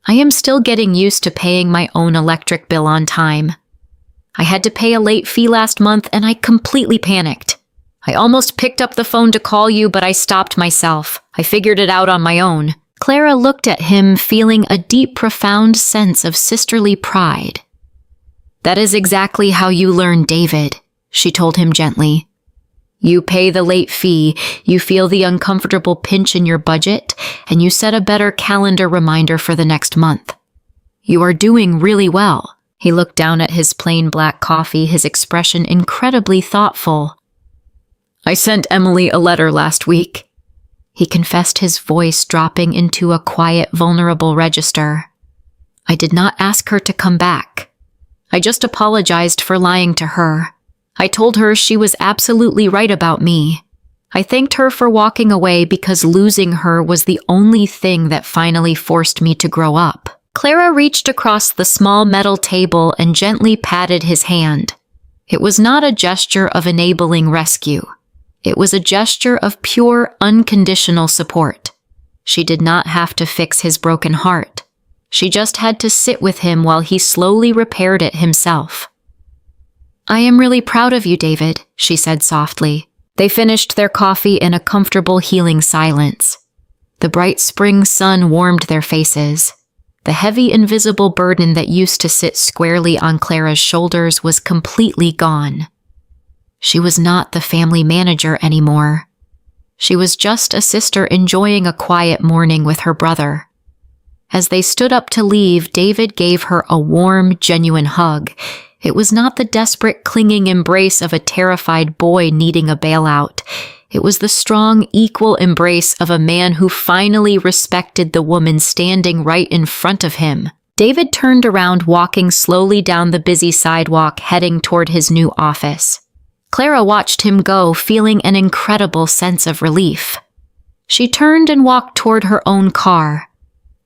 I am still getting used to paying my own electric bill on time. I had to pay a late fee last month and I completely panicked. I almost picked up the phone to call you, but I stopped myself. I figured it out on my own. Clara looked at him, feeling a deep, profound sense of sisterly pride. That is exactly how you learn, David, she told him gently. You pay the late fee, you feel the uncomfortable pinch in your budget, and you set a better calendar reminder for the next month. You are doing really well. He looked down at his plain black coffee, his expression incredibly thoughtful. I sent Emily a letter last week, he confessed, his voice dropping into a quiet, vulnerable register. I did not ask her to come back. I just apologized for lying to her. I told her she was absolutely right about me. I thanked her for walking away because losing her was the only thing that finally forced me to grow up. Clara reached across the small metal table and gently patted his hand. It was not a gesture of enabling rescue. It was a gesture of pure, unconditional support. She did not have to fix his broken heart. She just had to sit with him while he slowly repaired it himself. I am really proud of you, David, she said softly. They finished their coffee in a comfortable, healing silence. The bright spring sun warmed their faces. The heavy, invisible burden that used to sit squarely on Clara's shoulders was completely gone. She was not the family manager anymore. She was just a sister enjoying a quiet morning with her brother. As they stood up to leave, David gave her a warm, genuine hug. It was not the desperate, clinging embrace of a terrified boy needing a bailout. It was the strong, equal embrace of a man who finally respected the woman standing right in front of him. David turned around, walking slowly down the busy sidewalk, heading toward his new office. Clara watched him go, feeling an incredible sense of relief. She turned and walked toward her own car.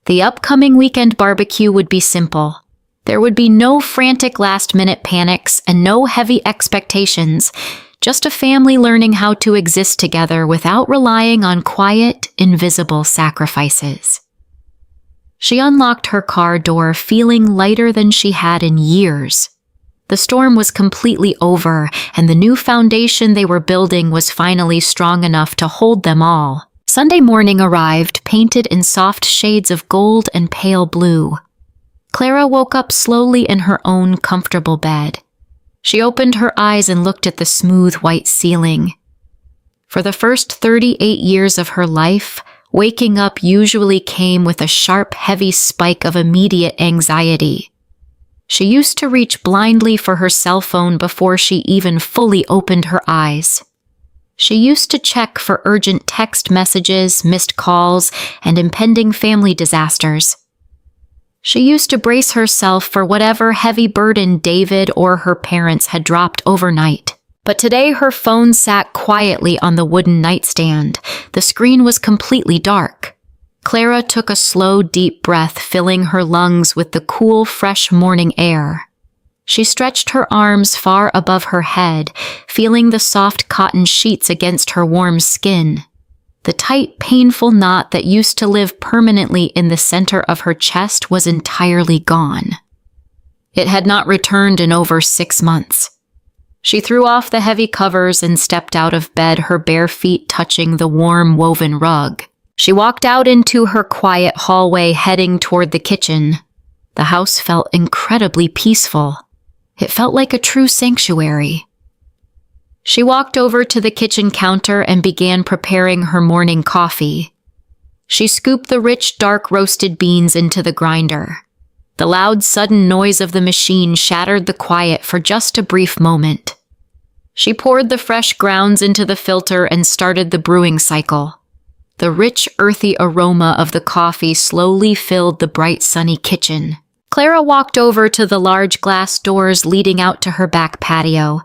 The upcoming weekend barbecue would be simple. There would be no frantic last-minute panics and no heavy expectations, just a family learning how to exist together without relying on quiet, invisible sacrifices. She unlocked her car door, feeling lighter than she had in years. The storm was completely over, and the new foundation they were building was finally strong enough to hold them all. Sunday morning arrived, painted in soft shades of gold and pale blue. Clara woke up slowly in her own comfortable bed. She opened her eyes and looked at the smooth white ceiling. For the first 38 years of her life, waking up usually came with a sharp, heavy spike of immediate anxiety. She used to reach blindly for her cell phone before she even fully opened her eyes. She used to check for urgent text messages, missed calls, and impending family disasters. She used to brace herself for whatever heavy burden David or her parents had dropped overnight. But today her phone sat quietly on the wooden nightstand. The screen was completely dark. Clara took a slow, deep breath, filling her lungs with the cool, fresh morning air. She stretched her arms far above her head, feeling the soft cotton sheets against her warm skin. The tight, painful knot that used to live permanently in the center of her chest was entirely gone. It had not returned in over 6 months. She threw off the heavy covers and stepped out of bed, her bare feet touching the warm, woven rug. She walked out into her quiet hallway, heading toward the kitchen. The house felt incredibly peaceful. It felt like a true sanctuary. She walked over to the kitchen counter and began preparing her morning coffee. She scooped the rich, dark roasted beans into the grinder. The loud, sudden noise of the machine shattered the quiet for just a brief moment. She poured the fresh grounds into the filter and started the brewing cycle. The rich, earthy aroma of the coffee slowly filled the bright, sunny kitchen. Clara walked over to the large glass doors leading out to her back patio.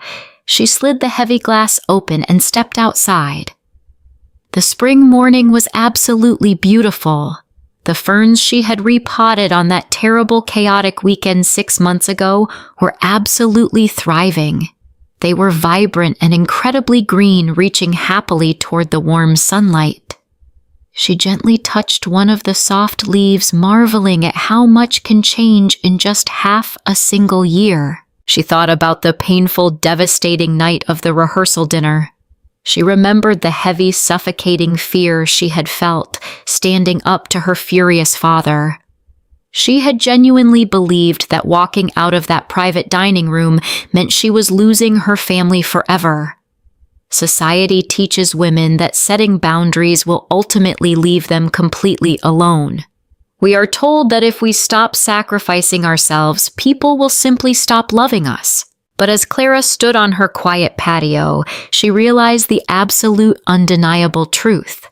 She slid the heavy glass open and stepped outside. The spring morning was absolutely beautiful. The ferns she had repotted on that terrible, chaotic weekend 6 months ago were absolutely thriving. They were vibrant and incredibly green, reaching happily toward the warm sunlight. She gently touched one of the soft leaves, marveling at how much can change in just half a single year. She thought about the painful, devastating night of the rehearsal dinner. She remembered the heavy, suffocating fear she had felt, standing up to her furious father. She had genuinely believed that walking out of that private dining room meant she was losing her family forever. Society teaches women that setting boundaries will ultimately leave them completely alone. We are told that if we stop sacrificing ourselves, people will simply stop loving us. But as Clara stood on her quiet patio, she realized the absolute, undeniable truth.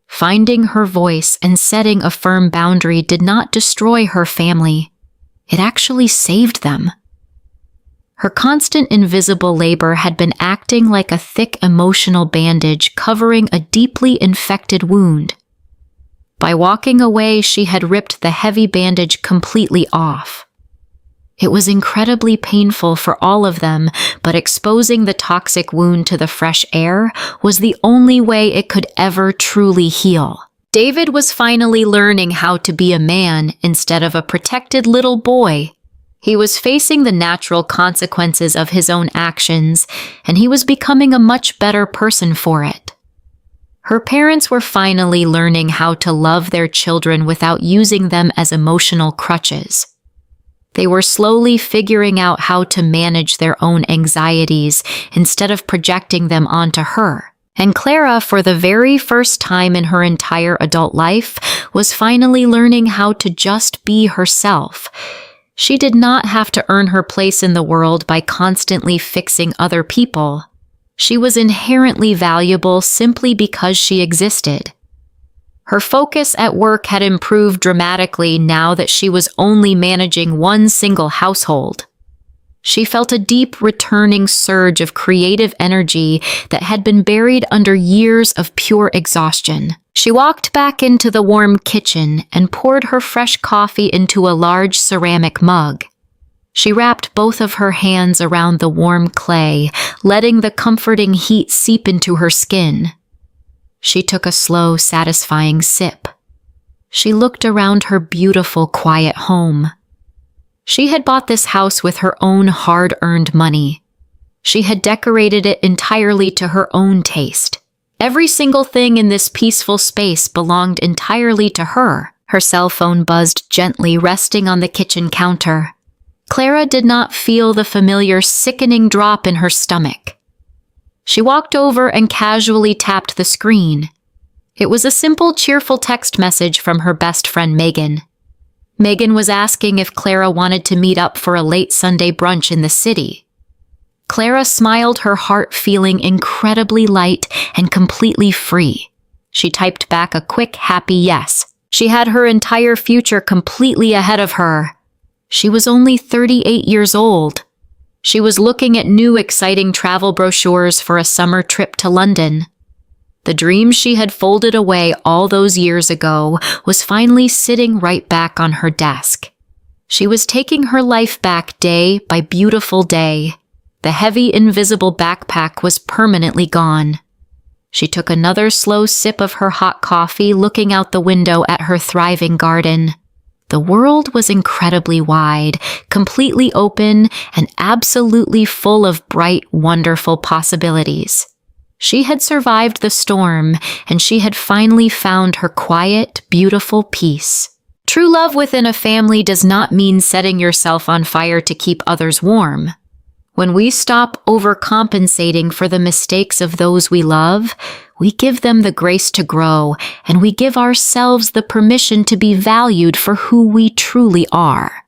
Finding her voice and setting a firm boundary did not destroy her family. It actually saved them. Her constant invisible labor had been acting like a thick emotional bandage covering a deeply infected wound. By walking away, she had ripped the heavy bandage completely off. It was incredibly painful for all of them, but exposing the toxic wound to the fresh air was the only way it could ever truly heal. David was finally learning how to be a man instead of a protected little boy. He was facing the natural consequences of his own actions, and he was becoming a much better person for it. Her parents were finally learning how to love their children without using them as emotional crutches. They were slowly figuring out how to manage their own anxieties instead of projecting them onto her. And Clara, for the very first time in her entire adult life, was finally learning how to just be herself. She did not have to earn her place in the world by constantly fixing other people. She was inherently valuable simply because she existed. Her focus at work had improved dramatically now that she was only managing one single household. She felt a deep, returning surge of creative energy that had been buried under years of pure exhaustion. She walked back into the warm kitchen and poured her fresh coffee into a large ceramic mug. She wrapped both of her hands around the warm clay, letting the comforting heat seep into her skin. She took a slow, satisfying sip. She looked around her beautiful, quiet home. She had bought this house with her own hard-earned money. She had decorated it entirely to her own taste. Every single thing in this peaceful space belonged entirely to her. Her cell phone buzzed gently, resting on the kitchen counter. Clara did not feel the familiar sickening drop in her stomach. She walked over and casually tapped the screen. It was a simple, cheerful text message from her best friend Megan. Megan was asking if Clara wanted to meet up for a late Sunday brunch in the city. Clara smiled, her heart feeling incredibly light and completely free. She typed back a quick, happy yes. She had her entire future completely ahead of her. She was only 38 years old. She was looking at new, exciting travel brochures for a summer trip to London. The dream she had folded away all those years ago was finally sitting right back on her desk. She was taking her life back day by beautiful day. The heavy, invisible backpack was permanently gone. She took another slow sip of her hot coffee, looking out the window at her thriving garden. The world was incredibly wide, completely open, and absolutely full of bright, wonderful possibilities. She had survived the storm, and she had finally found her quiet, beautiful peace. True love within a family does not mean setting yourself on fire to keep others warm. When we stop overcompensating for the mistakes of those we love, we give them the grace to grow, and we give ourselves the permission to be valued for who we truly are.